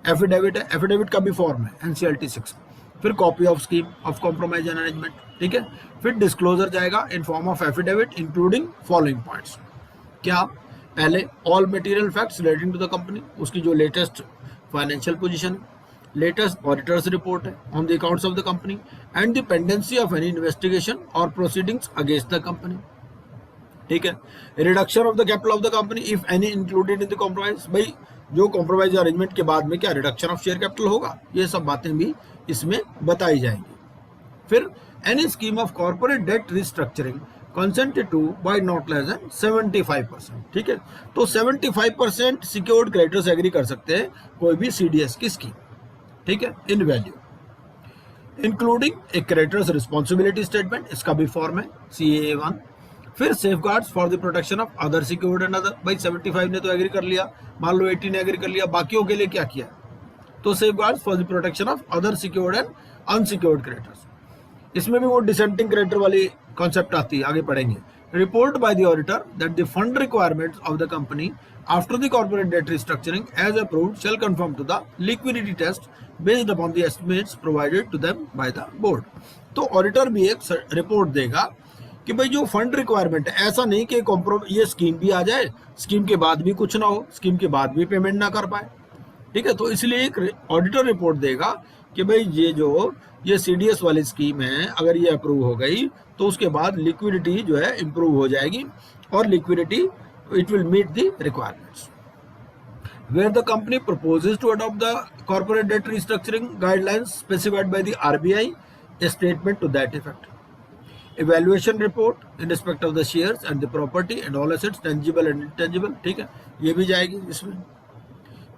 एफिडेविट है, एफिडेविट का भी फॉर्म है NCLT 6। फिर copy of scheme of compromise and arrangement. ठीक है, फिर डिस्क्लोजर जाएगा in form of affidavit including following points. क्या? पहले all material facts relating to the company, उसकी जो latest financial position, latest auditors report है on the accounts of the company and the pendency of any investigation और proceedings against the company. ठीक है, reduction of the capital of the company if any included in the compromise. भाई जो compromise arrangement के बाद में क्या reduction of share capital होगा, ये सब बातें भी इसमें बताई जाएंगी। फिर any scheme of corporate debt restructuring consented to by not less than 75%। ठीक है, तो 75% सिक्योर्ड क्रेडिटर्स एग्री कर सकते हैं कोई भी CDS की स्कीम। ठीक है, in value. Including a creditors responsibility statement, इसका भी फॉर्म है CAA1। फिर safeguards for the protection of other secured and other, भाई 75 ने तो एग्री कर लिया, मान लो 80 ने एग्री कर लिया, बाकियों के लिए क्या किया, तो safeguards for the protection of other secured and unsecured creditors. इसमें भी वो डिसेंटिंग क्रेडिटर वाली कॉन्सेप्ट आती है, आगे पढ़ेंगे। Report by the auditor that the fund requirements of the company after the corporate debt restructuring as approved shall confirm to the liquidity test based upon the estimates provided to them by the board. तो auditor भी एक report देगा कि भाई जो fund requirement है, ऐसा नहीं कि ये स्कीम भी आ जाए, स्कीम के बाद भी कुछ ना हो, स्कीम के बाद भी पेमेंट ना कर पाए, ठीक है। तो इसलिए एक ऑडिटर रिपोर्ट देगा कि भाई ये CDS वाली स्कीम है, अगर ये अप्रूव हो गई तो उसके बाद लिक्विडिटी जो है इम्प्रूव हो जाएगी और liquidity it will meet the requirements. Where the company proposes to adopt the corporate debt restructuring guidelines specified by the RBI, a statement to that effect. Evaluation report in respect of the shares and the property and all assets tangible and intangible, ठीक है, ये भी जाएगी इसमें।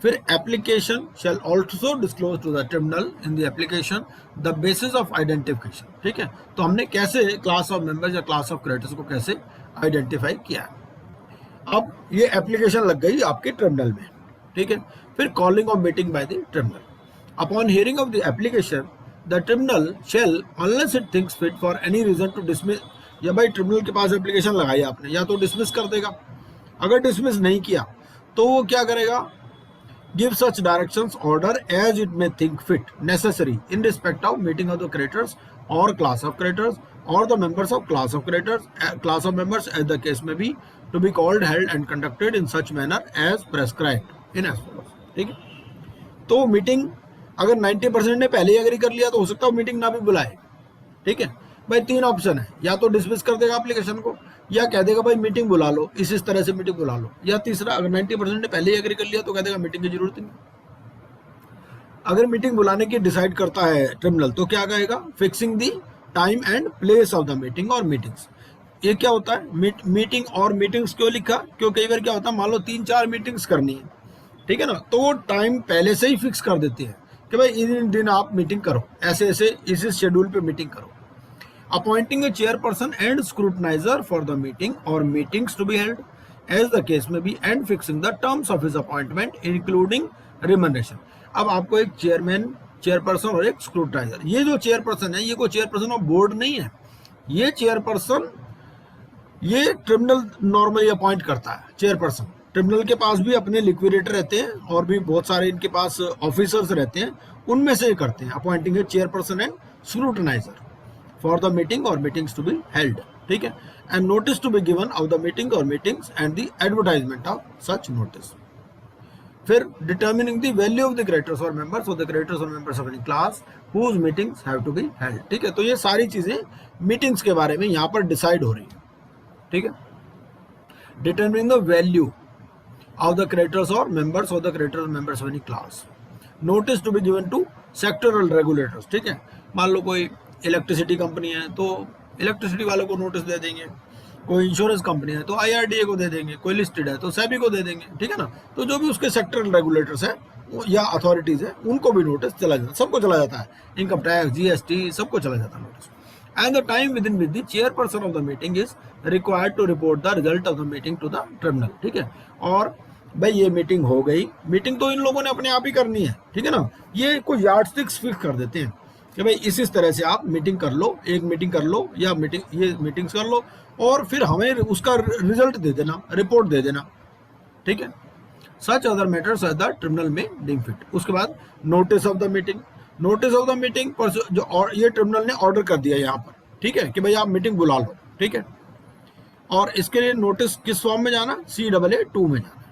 फिर application shall also disclose to the tribunal in the application the basis of identification, ठीक है। तो हमने कैसे क्लास ऑफ मेंबर्स या क्लास ऑफ क्रेडिटर्स को कैसे आइडेंटिफाई किया। अब ये एप्लीकेशन लग गई आपके ट्रिब्यूनल में, ठीक है। फिर calling of meeting by the tribunal. Upon hearing of the application the tribunal shall unless it thinks fit for any reason to dismiss, या भाई ट्रिब्यूनल के पास एप्लीकेशन लगाई आपने, या तो डिसमिस कर देगा, अगर डिसमिस नहीं किया तो वो क्या करेगा, give such directions order as it may think fit necessary in respect of meeting of the creditors और क्लास ऑफ क्रेडिटर्स और the members of class of creditors, class of members as the case may be to be called, held and conducted in such manner as prescribed in as follows, ठीक है। तो meeting अगर 90% ने पहले ही agree कर लिया तो हो सकता है मीटिंग ना भी बुलाए, ठीक है। भाई 3 ऑप्शन है, या तो डिसमिस कर देगा एप्लीकेशन को, या कह देगा भाई मीटिंग बुला लो, इस तरह से मीटिंग बुला लो, या तीसरा अगर 90% ने पहले ही एग्री कर लिया तो कह देगा मीटिंग की जरूरत नहीं। अगर मीटिंग बुलाने की डिसाइड करता है ट्रिब्यूनल तो क्या कहेगा, fixing the time and place of the meeting और मीटिंग्स। ये क्या होता है, मीटिंग और मीटिंग्स क्यों लिखा, क्योंकि कई बार क्या होता है, मान लो 3-4 मीटिंग्स करनी है, ठीक है ना, तो वो टाइम पहले से ही फिक्स कर देते हैं कि भाई इन दिन आप मीटिंग करो, ऐसे ऐसे इस शेड्यूल पे मीटिंग करो। Appointing a chairperson and scrutinizer for the meeting और meetings to be held as the case may be and fixing the terms of his appointment including remuneration. अब आपको एक चेयरपर्सन और एक स्क्रूटनाइजर, ये जो चेयरपर्सन है ये कोई चेयरपर्सन ऑफ बोर्ड नहीं है, ये चेयरपर्सन ये ट्रिब्यूनल नॉर्मली अपॉइंट करता है चेयरपर्सन। ट्रिब्यूनल के पास भी अपने लिक्विडेटर रहते हैं और भी बहुत सारे इनके पास ऑफिसर्स रहते हैं, उनमें से करते हैं appointing chairperson and scrutinizer for the meeting और मीटिंग्स टू बी हेल्ड, ठीक है, and notice to be given of the meeting और meetings and the advertisement of such notice. फिर determining the value of the creditors और members of the creditors और members of any class whose meetings have to be held, ठीक है। तो ये सारी चीजें मीटिंग्स के बारे में यहाँ पर डिसाइड हो रही है, ठीक है। Determining the value of the creditors or members of the creditors members of any class, notice to be given to sectoral regulators, ठीक है। मान लो कोई इलेक्ट्रिसिटी कंपनी है तो इलेक्ट्रिसिटी वालों को नोटिस दे देंगे, कोई इंश्योरेंस कंपनी है तो IRDA को दे देंगे, कोई लिस्टेड है तो SEBI को दे देंगे, ठीक है ना। तो जो भी उसके सेक्टरल रेगुलेटर्स हैं या अथॉरिटीज है उनको भी नोटिस चला जाता है, सबको चला जाता है, इनकम टैक्स GST सबको चला जाता है notice. And the time within which the chairperson of the meeting is required to report the result of the meeting to the tribunal, ठीक है। और भाई ये मीटिंग हो गई, मीटिंग तो इन लोगों ने अपने आप ही करनी है, ठीक है ना। ये कोई यार्डस्टिक्स फिक्स कर देते हैं कि भाई इस तरह से आप मीटिंग कर लो, एक मीटिंग कर लो या ये मीटिंग्स कर लो और फिर हमें उसका रिजल्ट दे देना, रिपोर्ट दे देना, ठीक है। Such other matters at the tribunal में डीम फिट। उसके बाद notice of the meeting, notice of the meeting पर जो और ये ट्रिब्यूनल ने ऑर्डर कर दिया यहाँ पर, ठीक है, कि भाई आप मीटिंग बुला लो, ठीक है। और इसके लिए नोटिस किस फॉर्म में जाना, CAA2 में जाना।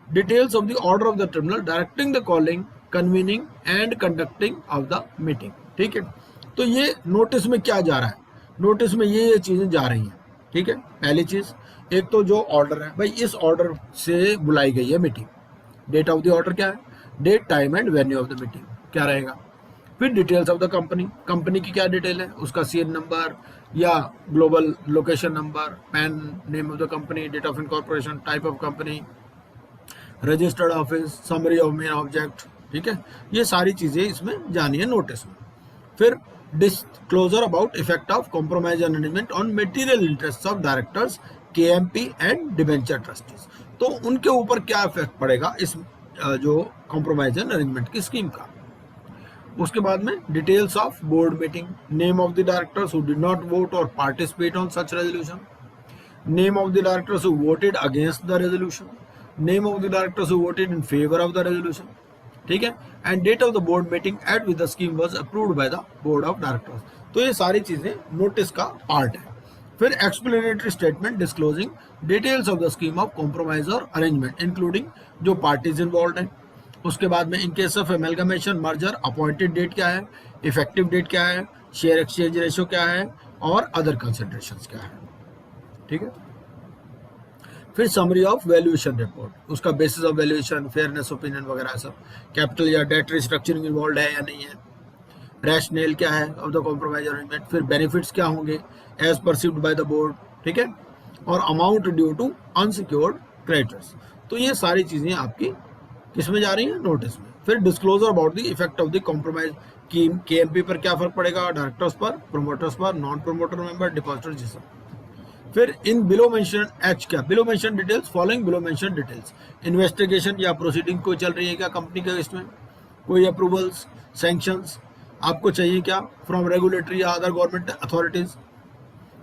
Details of the order of the tribunal directing the calling, convening and conducting of the meeting, ठीक है। तो ये नोटिस में क्या जा रहा है, नोटिस में ये चीजें जा रही हैं, ठीक है। पहली चीज एक तो जो ऑर्डर है, भाई इस ऑर्डर से बुलाई गई है meeting, date of the order क्या है, date time and venue of the meeting क्या रहेगा। फिर details of the company, company की क्या डिटेल है, उसका CN नंबर या global location number, PAN name of the company, date of incorporation, type of company, registered office, summary of main object, ठीक है। ये सारी चीजें इसमें जानी है नोटिस में। फिर disclosure about effect of compromise and arrangement on material interests of directors, KMP and debenture trustees. तो उनके ऊपर क्या इफेक्ट पड़ेगा इस जो कॉम्प्रोमाइज एंड अरेंजमेंट की स्कीम का. उसके बाद में details of board meeting, name of the directors who did not vote और participate on such resolution, name of the directors who voted against the resolution, name of the directors who voted in favour of the resolution, ठीक है, and date of the board meeting at with the scheme was approved by the board of directors. तो ये सारी चीजें notice का part है. फिर explanatory statement disclosing details of the scheme of compromise और अरेंजमेंट इंक्लूडिंग जो पार्टीज इन्वॉल्व हैं. उसके बाद में in case of amalgamation merger appointed date क्या है, इफेक्टिव डेट क्या है, शेयर एक्सचेंज रेशियो क्या है और अदर कंसिडरेशंस क्या है. ठीक है. फिर समरी ऑफ वैल्यूएशन रिपोर्ट, उसका basis of valuation, fairness opinion वगैरह सब, कैपिटल या डेट रिस्ट्रक्चरिंग इन्वॉल्व है या नहीं है, रैशनल क्या है ऑफ द कॉम्प्रोमाइज अरेंजमेंट, फिर बेनिफिट्स क्या होंगे as perceived by the board, ठीक है, और amount due to unsecured creditors. तो ये सारी चीजें आपकी किस में जा रही है, नोटिस में. फिर disclosure about the effect of the compromise की केएमपी पर क्या फर्क पड़ेगा, डायरेक्टर्स पर, प्रोमोटर्स पर, नॉन प्रोमोटर मेंबर, डिपॉजिटर जैसा. फिर इन बिलो मेंशन एच क्या, below mention details, following below mention details, investigation या प्रोसीडिंग कोई चल रही है क्या कंपनी के इसमें, कोई अप्रूवल्स, सैंक्शंस आपको चाहिए क्या फ्रॉम रेगुलेटरी या other government authorities,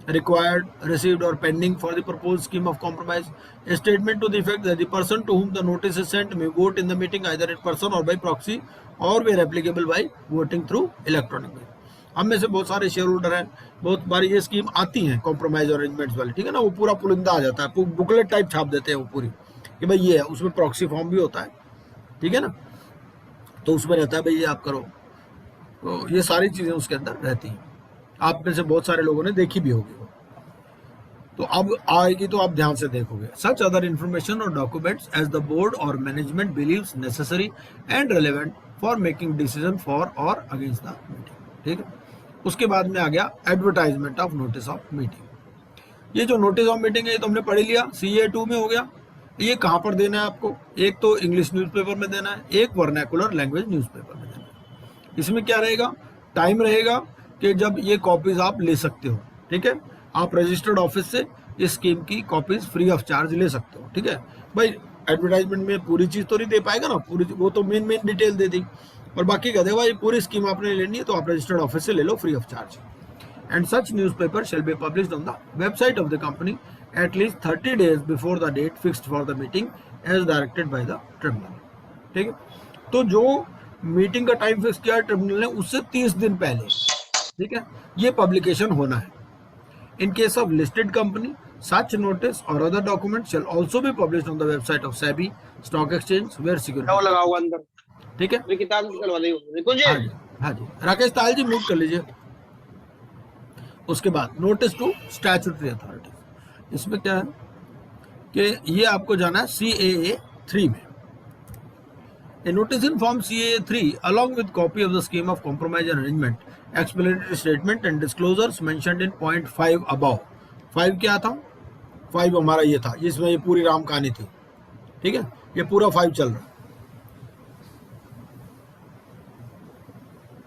required, received or pending for the proposed scheme of compromise, a statement to the effect that the person to whom the notice is sent may vote in the meeting either in person or by proxy or where applicable by voting through electronic way. हम में से बहुत सारे share holder हैं, बहुत बार ये scheme आती है कॉम्प्रोमाइज और अरेंजमेंट्स वाली, ठीक है ना, वो पूरा पुलिंदा आ जाता है, बुकलेट टाइप छाप देते हैं वो पूरी कि भाई ये है, उसमें प्रॉक्सी फॉर्म भी होता है, ठीक है ना, तो उसमें रहता है भाई ये आप करो. तो ये सारी चीजें उसके अंदर रहती हैं, आप में से बहुत सारे लोगों ने देखी भी होगी. तो अब आएगी तो आप ध्यान से देखोगे. सच अदर इंफॉर्मेशन और डॉक्यूमेंट्स एज द बोर्ड और management believes necessary and relevant for making decision for और अगेंस्ट द मीटिंग. ठीक है. उसके बाद में आ गया advertisement of notice of meeting. ये जो नोटिस ऑफ मीटिंग है ये तो हमने पढ़ लिया, CA2 में हो गया. ये कहाँ पर देना है आपको, एक तो इंग्लिश न्यूज़पेपर में देना है, एक वर्नाकुलर लैंग्वेज न्यूज़पेपर में देना है. इसमें क्या रहेगा, टाइम रहेगा कि जब ये कॉपीज आप ले सकते हो. ठीक है. आप रजिस्टर्ड ऑफिस से इस स्कीम की कॉपीज फ्री ऑफ चार्ज ले सकते हो. ठीक है भाई. एडवर्टाइजमेंट में पूरी चीज तो नहीं दे पाएगा ना, पूरी वो तो मेन डिटेल दे दी, और बाकी कहते भाई पूरी स्कीम आपने लेनी है तो आप रजिस्टर्ड ऑफिस से ले लो free of charge. And such newspaper shall be published on the website of the company at least 30 days before the date fixed for the meeting as directed by the tribunal. ठीक है. तो जो meeting का time fix किया tribunal ने उससे 30 दिन पहले, ठीक है, ये पब्लिकेशन होना है. In case of listed company, such notice or other documents shall also be published on the website of SEBI, stock exchange, where security. वो लगा हुआ अंदर. ठीक है. ये किताब निकलवा दी देखो जी. हाँ जी. राकेश ताल जी म्यूट कर लीजिए. उसके बाद नोटिस टू स्टैट्यूटरी अथॉरिटी. इसमें क्या है कि ये आपको जाना है CAA 3 में. A notice in form CAA 3 along with copy of the scheme of compromise and arrangement, explanatory statement and disclosures mentioned in point 5 above. 5 क्या था, 5 हमारा ये था जिसमें ये पूरी राम कहानी थी. ठीक है. ये पूरा 5 चल रहा है.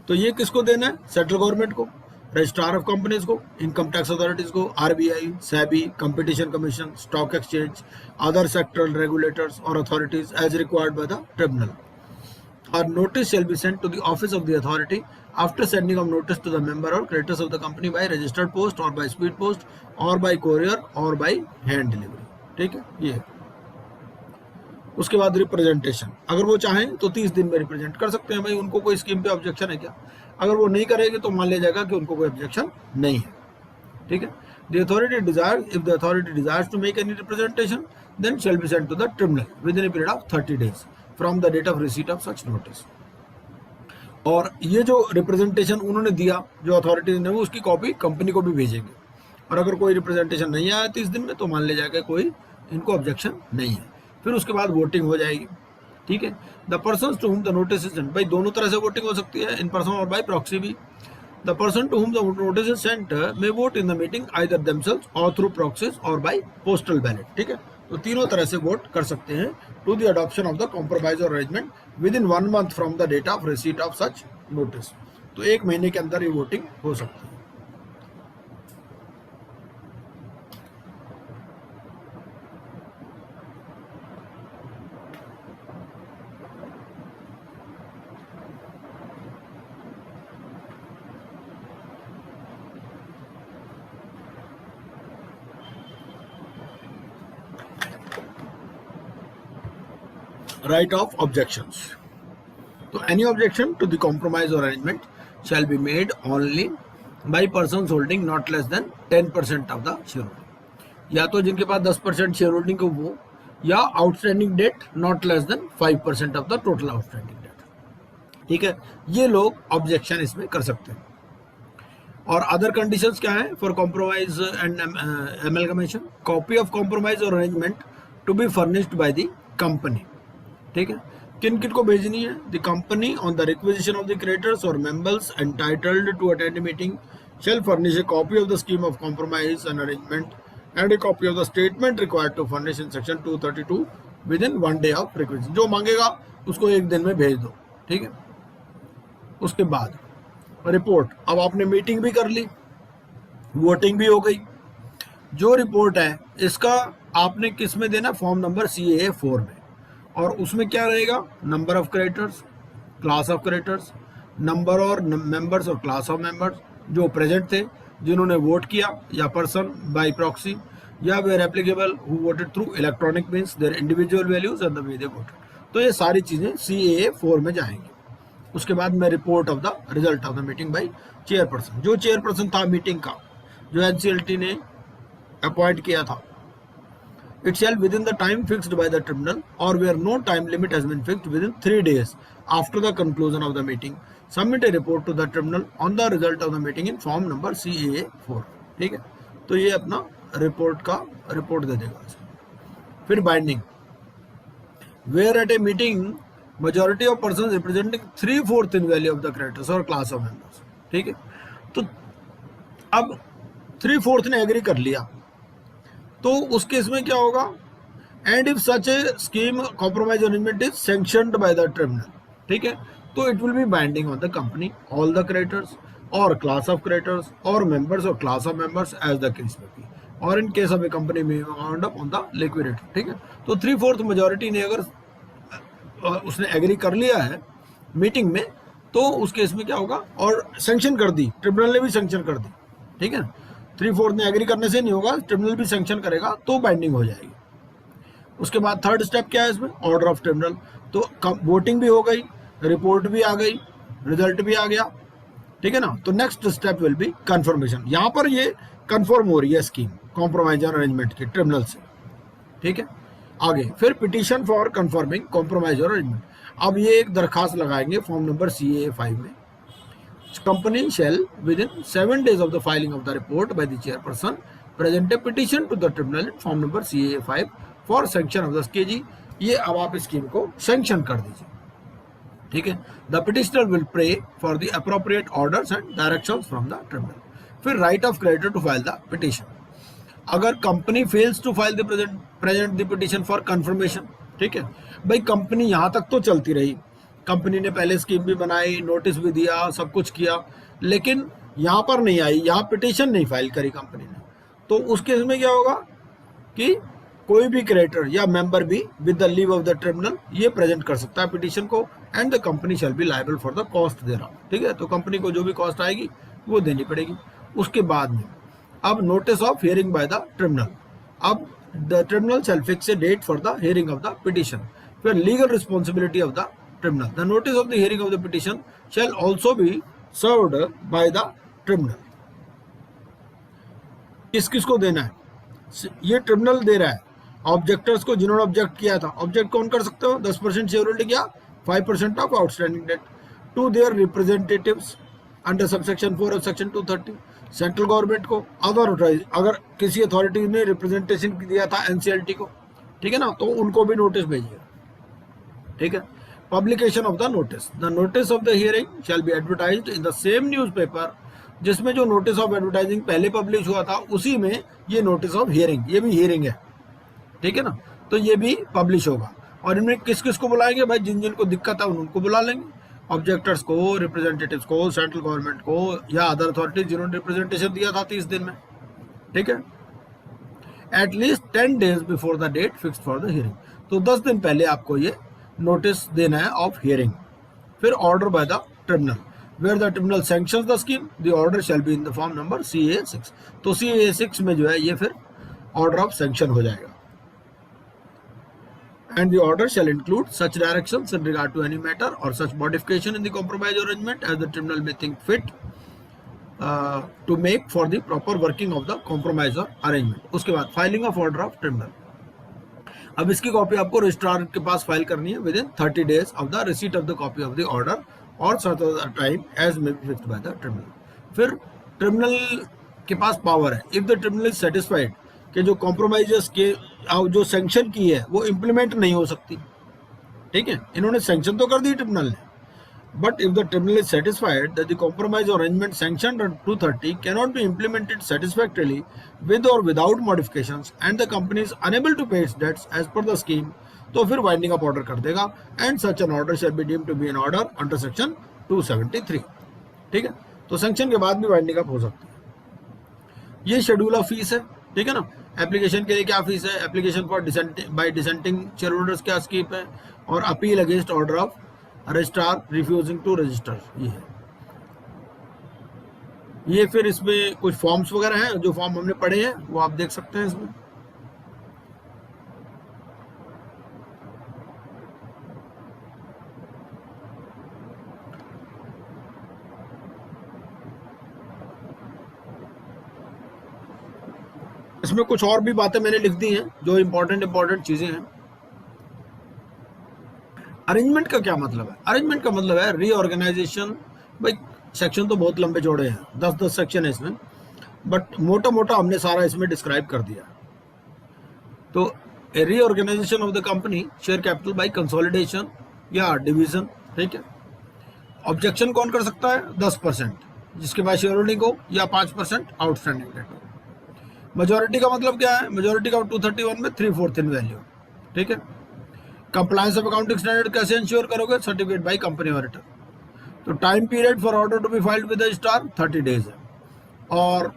तो ये किसको देना है, सेंट्रल गवर्नमेंट को, रजिस्ट्रार ऑफ कंपनीज को, इनकम टैक्स अथॉरिटीज को, RBI, SEBI, competition commission, stock exchange, other sectoral regulators और authorities as required by the tribunal. Or notice shall be sent to the office of the authority after sending of notice to the member or creditors of the company by registered post or by speed post or by courier or by hand delivery. ठीक है. ये उसके बाद representation, अगर वो चाहें तो 30 दिन में रिप्रेजेंट कर सकते हैं. भाई उनको कोई स्कीम पे ऑब्जेक्शन है क्या, अगर वो नहीं करेंगे तो मान लिया जाएगा कि उनको कोई ऑब्जेक्शन नहीं है. ठीक है. The authority desires, if the authority desires to make any representation, then shall be sent to the tribunal within a period of 30 days from the date of receipt of such notice. और ये जो representation उन्होंने दिया जो authority ने, वो उसकी copy company को भी भेजेंगे. और अगर कोई रिप्रेजेंटेशन नहीं आया 30 दिन में तो मान लिया जाएगा कोई इनको ऑब्जेक्शन नहीं है. फिर उसके बाद वोटिंग हो जाएगी. ठीक है. The person to whom the notice is sent, भाई दोनों तरह से वोटिंग हो सकती है, इन पर्सन और बाय प्रॉक्सी भी. The person to whom the notice is sent may vote in the meeting either themselves और थ्रू प्रॉक्सीज और बाय पोस्टल बैलेट. ठीक है. तो तीनों तरह से वोट कर सकते हैं to the adoption of the compromise और arrangement within 1 month from the date of receipt of such notice. तो 1 महीने के अंदर ये वोटिंग हो सकती है। Right of objections. So any objection to the compromise or arrangement shall be made only by persons holding not less than 10% of the shareholding. या तो जिनके पास 10% शेयर होल्डिंग हो वो, या outstanding date not less then 5% of the total outstanding date. ठीक है, ये लोग ऑब्जेक्शन इसमें कर सकते हैं। और अदर कंडीशंस क्या है for compromise and amalgamation? Copy of compromise और arrangement to be furnished by the company. ठीक है, किन किन को भेजनी है? The company on the requisition of the creditors और members entitled to attend meeting shall furnish a copy of the scheme of compromise and arrangement and a copy of the statement required to furnish in section 232 within 1 day of requisition. जो मांगेगा उसको 1 दिन में भेज दो। ठीक है, उसके बाद रिपोर्ट। अब आपने मीटिंग भी कर ली, वोटिंग भी हो गई। जो रिपोर्ट है इसका आपने किस में देना? फॉर्म नंबर CAA 4 में। और उसमें क्या रहेगा? Number of creditors, class of creditors, number और मेंबर्स और क्लास ऑफ मेंबर्स जो प्रेजेंट थे, जिन्होंने वोट किया, या पर्सन बाय प्रॉक्सी, या where applicable who voted through electronic means their individual values and the way they voted. तो ये सारी चीजें CAA 4 में जाएंगी। उसके बाद में report of the result of the meeting by chairperson. जो चेयरपर्सन था मीटिंग का, जो NCLT ने अपॉइंट किया था, it shall within the time fixed by the tribunal or where no time limit has been fixed within 3 days after the conclusion of the meeting submit a report to the tribunal on the result of the meeting in form number CAA 4। ठीक है, तो ये अपना report दे देगा। फिर binding, where at a meeting majority of persons representing 3/4 in value of the creditors or class of members। ठीक है, तो अब 3/4 ने एग्री कर लिया तो उस केस में क्या होगा? And if such a scheme compromise arrangement is sanctioned by the tribunal. ठीक है, तो it will be binding on the company, all the creditors और क्लास ऑफ क्रेडिटर्स और मेंबर्स और class of members as the case may be, और in case of a company में wound up on the liquidator. ठीक है, तो 3/4 majority ने अगर उसने एग्री कर लिया है मीटिंग में, तो उस केस में क्या होगा? और सैंक्शन कर दी, ट्रिब्यूनल ने भी सैंक्शन कर दी। ठीक है, 3/4 ने एग्री करने से नहीं होगा, ट्रिब्यूनल भी सैंक्शन करेगा तो बाइंडिंग हो जाएगी। उसके बाद थर्ड स्टेप क्या है इसमें? Order of tribunal. तो वोटिंग भी हो गई, रिपोर्ट भी आ गई, रिजल्ट भी आ गया। ठीक है ना, तो next step will be confirmation. यहाँ पर ये कंफर्म हो रही है स्कीम कॉम्प्रोमाइज और अरेंजमेंट की ट्रिब्यूनल से। ठीक है, आगे फिर पिटीशन फॉर कंफर्मिंग कॉम्प्रोमाइज और अरेंजमेंट। अब ये एक दरखास्त लगाएंगे फॉर्म नंबर CAA 5 में। Company shall within 7 days of the filing of the report by the chairperson present a petition to the tribunal in form number CAA 5 for sanction of the SKG। ये अब आप scheme को sanction कर दीजिए। ठीक है, the petitioner will pray for the appropriate orders and directions from the tribunal। फिर right of creditor to file the petition। अगर company fails to file the present the petition for confirmation. ठीक है भाई, company यहाँ तक तो चलती रही, कंपनी ने पहले स्कीम भी बनाई, नोटिस भी दिया, सब कुछ किया, लेकिन यहाँ पर नहीं आई, यहाँ पिटीशन नहीं फाइल करी कंपनी ने, तो उस केस में क्या होगा कि कोई भी क्रेडिटर या मेंबर भी with the leave of the tribunal ये प्रेजेंट कर सकता है पिटीशन को, and the company shall be liable for the cost thereof. ठीक है, तो कंपनी को जो भी कॉस्ट आएगी वो देनी पड़ेगी। उसके बाद में अब notice of hearing by the tribunal. अब the tribunal shall fix a date for the hearing of the petition. फिर legal responsibility of the tribunal, the notice of the hearing of the petition shall also be served by the tribunal. किस किस को देना है? ये tribunal दे रहा है ऑब्जेक्टर्स को, जिन्होंने ऑब्जेक्ट किया था। ऑब्जेक्ट कौन कर सकते हो? 10% शेयर होल्डिंग या 5% of outstanding debt. To their representatives under subsection 4 of section 230। Central government को, अदर अगर किसी अथॉरिटी ने रिप्रेजेंटेशन दिया था NCLT को, ठीक है ना, तो उनको भी नोटिस भेजिए। ठीक है, publication of the notice, the notice of the hearing shall be advertised in the same newspaper, जिसमें जो नोटिस ऑफ एडवर्टाइजिंग पहले पब्लिश हुआ था उसी में ये नोटिस ऑफ हियरिंग, ये भी हियरिंग है, ठीक है ना, तो ये भी पब्लिश होगा। और इनमें किस किस को बुलाएंगे भाई? जिन जिन को दिक्कत है उनको बुला लेंगे। ऑब्जेक्टर्स को, रिप्रेजेंटेटिव्स को, सेंट्रल गवर्नमेंट को या अदर अथॉरिटीज जिन्होंने रिप्रेजेंटेशन दिया था 30 दिन में, ठीक है, at least 10 days before the date fixed for the hearing. तो 10 दिन पहले आपको ये नोटिस देना है ऑफ हियरिंग। फिर order by the tribunal, where the tribunal sanctions the scheme, the order shall be in the form number CA6। तो CA6 में जो है ये फिर ऑर्डर ऑफ सैंक्शन हो जाएगा। And the order shall include such directions in regard to any matter or such modification in the compromise arrangement as the tribunal may think fit to make for the proper working of the compromise or arrangement। उसके बाद filing of order of tribunal। अब इसकी copy आपको registrar के पास file करनी है with in 30 days of the receipt of the copy of the order or such other time as may be fixed by the tribunal। फिर tribunal के पास power है, if the tribunal is satisfied कि जो compromises के जो sanction की है वो इम्प्लीमेंट नहीं हो सकती, ठीक है, इन्होंने सैंक्शन तो कर दी ट्रिब्यूनल ने, but if the tribunal is satisfied that the compromise arrangement sanctioned under 230 cannot be implemented satisfactorily with और without modifications and the company is unable to pay its debts as पर the scheme, तो फिर winding up order कर देगा and such an order shall be deemed to be an order under section 273, ठीक है। तो sanction के बाद भी वाइंडिंग अप हो सकती है। ये शेड्यूल ऑफ फीस है, ठीक है ना। एप्लीकेशन के लिए क्या फीस है, application for by dissenting shareholders क्या स्कीम है, और appeal against order of registrar refusing to register ये है। ये फिर इसमें कुछ फॉर्म्स वगैरह हैं, जो फॉर्म हमने पढ़े हैं वो आप देख सकते हैं इसमें। इसमें कुछ और भी बातें मैंने लिख दी हैं जो इंपॉर्टेंट चीजें हैं। अरेंजमेंट का क्या मतलब है, अरेंजमेंट का मतलब है रीऑर्गेनाइजेशन। भाई सेक्शन तो बहुत लंबे चौड़े हैं, 10 सेक्शन है इसमें, बट मोटा मोटा हमने सारा इसमें डिस्क्राइब कर दिया। तो reorganisation of the company share capital by consolidation या डिवीजन, ठीक है। ऑब्जेक्शन कौन कर सकता है, 10%, जिसके पास शेयर होल्डिंग हो, या 5% आउटस्टैंडिंग डेट हो। मेजोरिटी का मतलब क्या है, मेजोरिटी का 231 में 3/4 इन वैल्यू, ठीक है। कंप्लायंस ऑफ अकाउंटिंग स्टैंडर्ड कैसे इंश्योर करोगे, सर्टिफिकेट बाय कंपनी ऑडिटर। तो time period for order to be filed with registrar 30 days है, और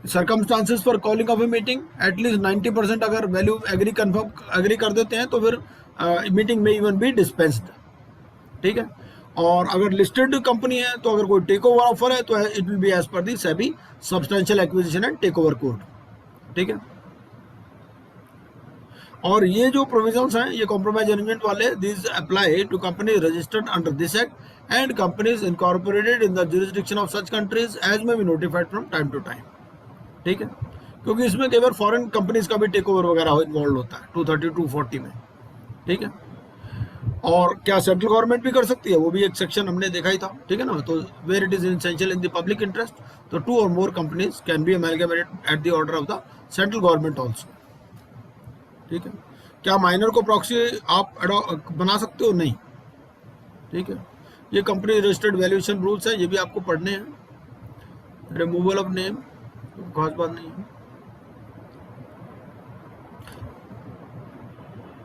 circumstances for calling of a meeting at least 90% अगर वैल्यू एग्री कर देते हैं तो फिर मीटिंग में इवन बी डिस्पेंस्ड, ठीक है। और अगर लिस्टेड कंपनी है तो अगर कोई टेक ओवर ऑफर है तो it will be as per the SEBI substantial acquisition and take over code, ठीक है। और ये जो प्रोविजंस हैं ये कॉम्प्रोमाइज अरेंजमेंट वाले, this apply to company registered under this act and companies incorporated in the jurisdiction of such countries as may be notified from time to time, ठीक है। क्योंकि इसमें कई बार फॉरेन कंपनीज का भी टेक ओवर वगैरह involve होता है 230 240 में, ठीक है। और क्या सेंट्रल गवर्नमेंट भी कर सकती है, वो भी एक सेक्शन हमने देखा ही था, ठीक है ना। तो where it is essential in the public interest, तो 2 or more companies can be amalgamated at the order of the central government also, ठीक है। क्या माइनर को प्रॉक्सी आप बना सकते हो, नहीं, ठीक है। ये कंपनी रजिस्टर्ड वैल्यूएशन रूल्स है, ये भी आपको पढ़ने हैं। रिमूवल ऑफ नेम खास बात नहीं है।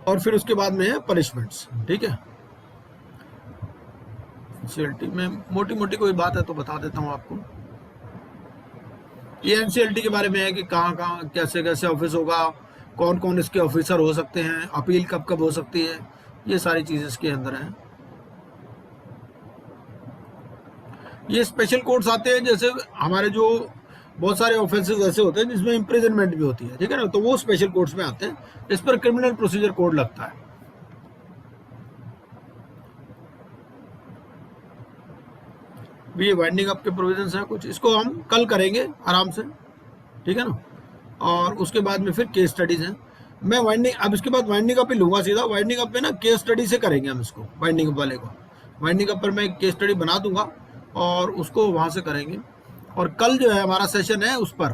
और फिर उसके बाद में है पनिशमेंट्स, ठीक है। एनसीएलटी में मोटी मोटी कोई बात है तो बता देता हूँ आपको। ये एनसीएलटी के बारे में है कि कहाँ कहाँ कैसे कैसे ऑफिस होगा, कौन कौन इसके ऑफिसर हो सकते हैं, अपील कब कब हो सकती है, ये सारी चीज़ इसके अंदर हैं। ये स्पेशल कोर्ट्स आते हैं, जैसे हमारे जो बहुत सारे ऑफेंसेस ऐसे होते हैं जिसमें इम्प्रिजनमेंट भी होती है, ठीक है ना, तो वो स्पेशल कोर्ट्स में आते हैं। इस पर क्रिमिनल प्रोसीजर कोड लगता है। ये वाइंडिंग अप के प्रोविजंस हैं कुछ, इसको हम कल करेंगे आराम से, ठीक है ना। और उसके बाद में फिर केस स्टडीज हैं। मैं वाइंडिंग अब इसके बाद वाइंडिंग अप ही लूंगा सीधा। वाइंडिंग अप में ना केस स्टडी से करेंगे हम इसको, वाइंडिंग अप वाले को। वाइंडिंग अप पर मैं एक केस स्टडी बना दूंगा और उसको वहां से करेंगे। और कल जो है हमारा सेशन है उस पर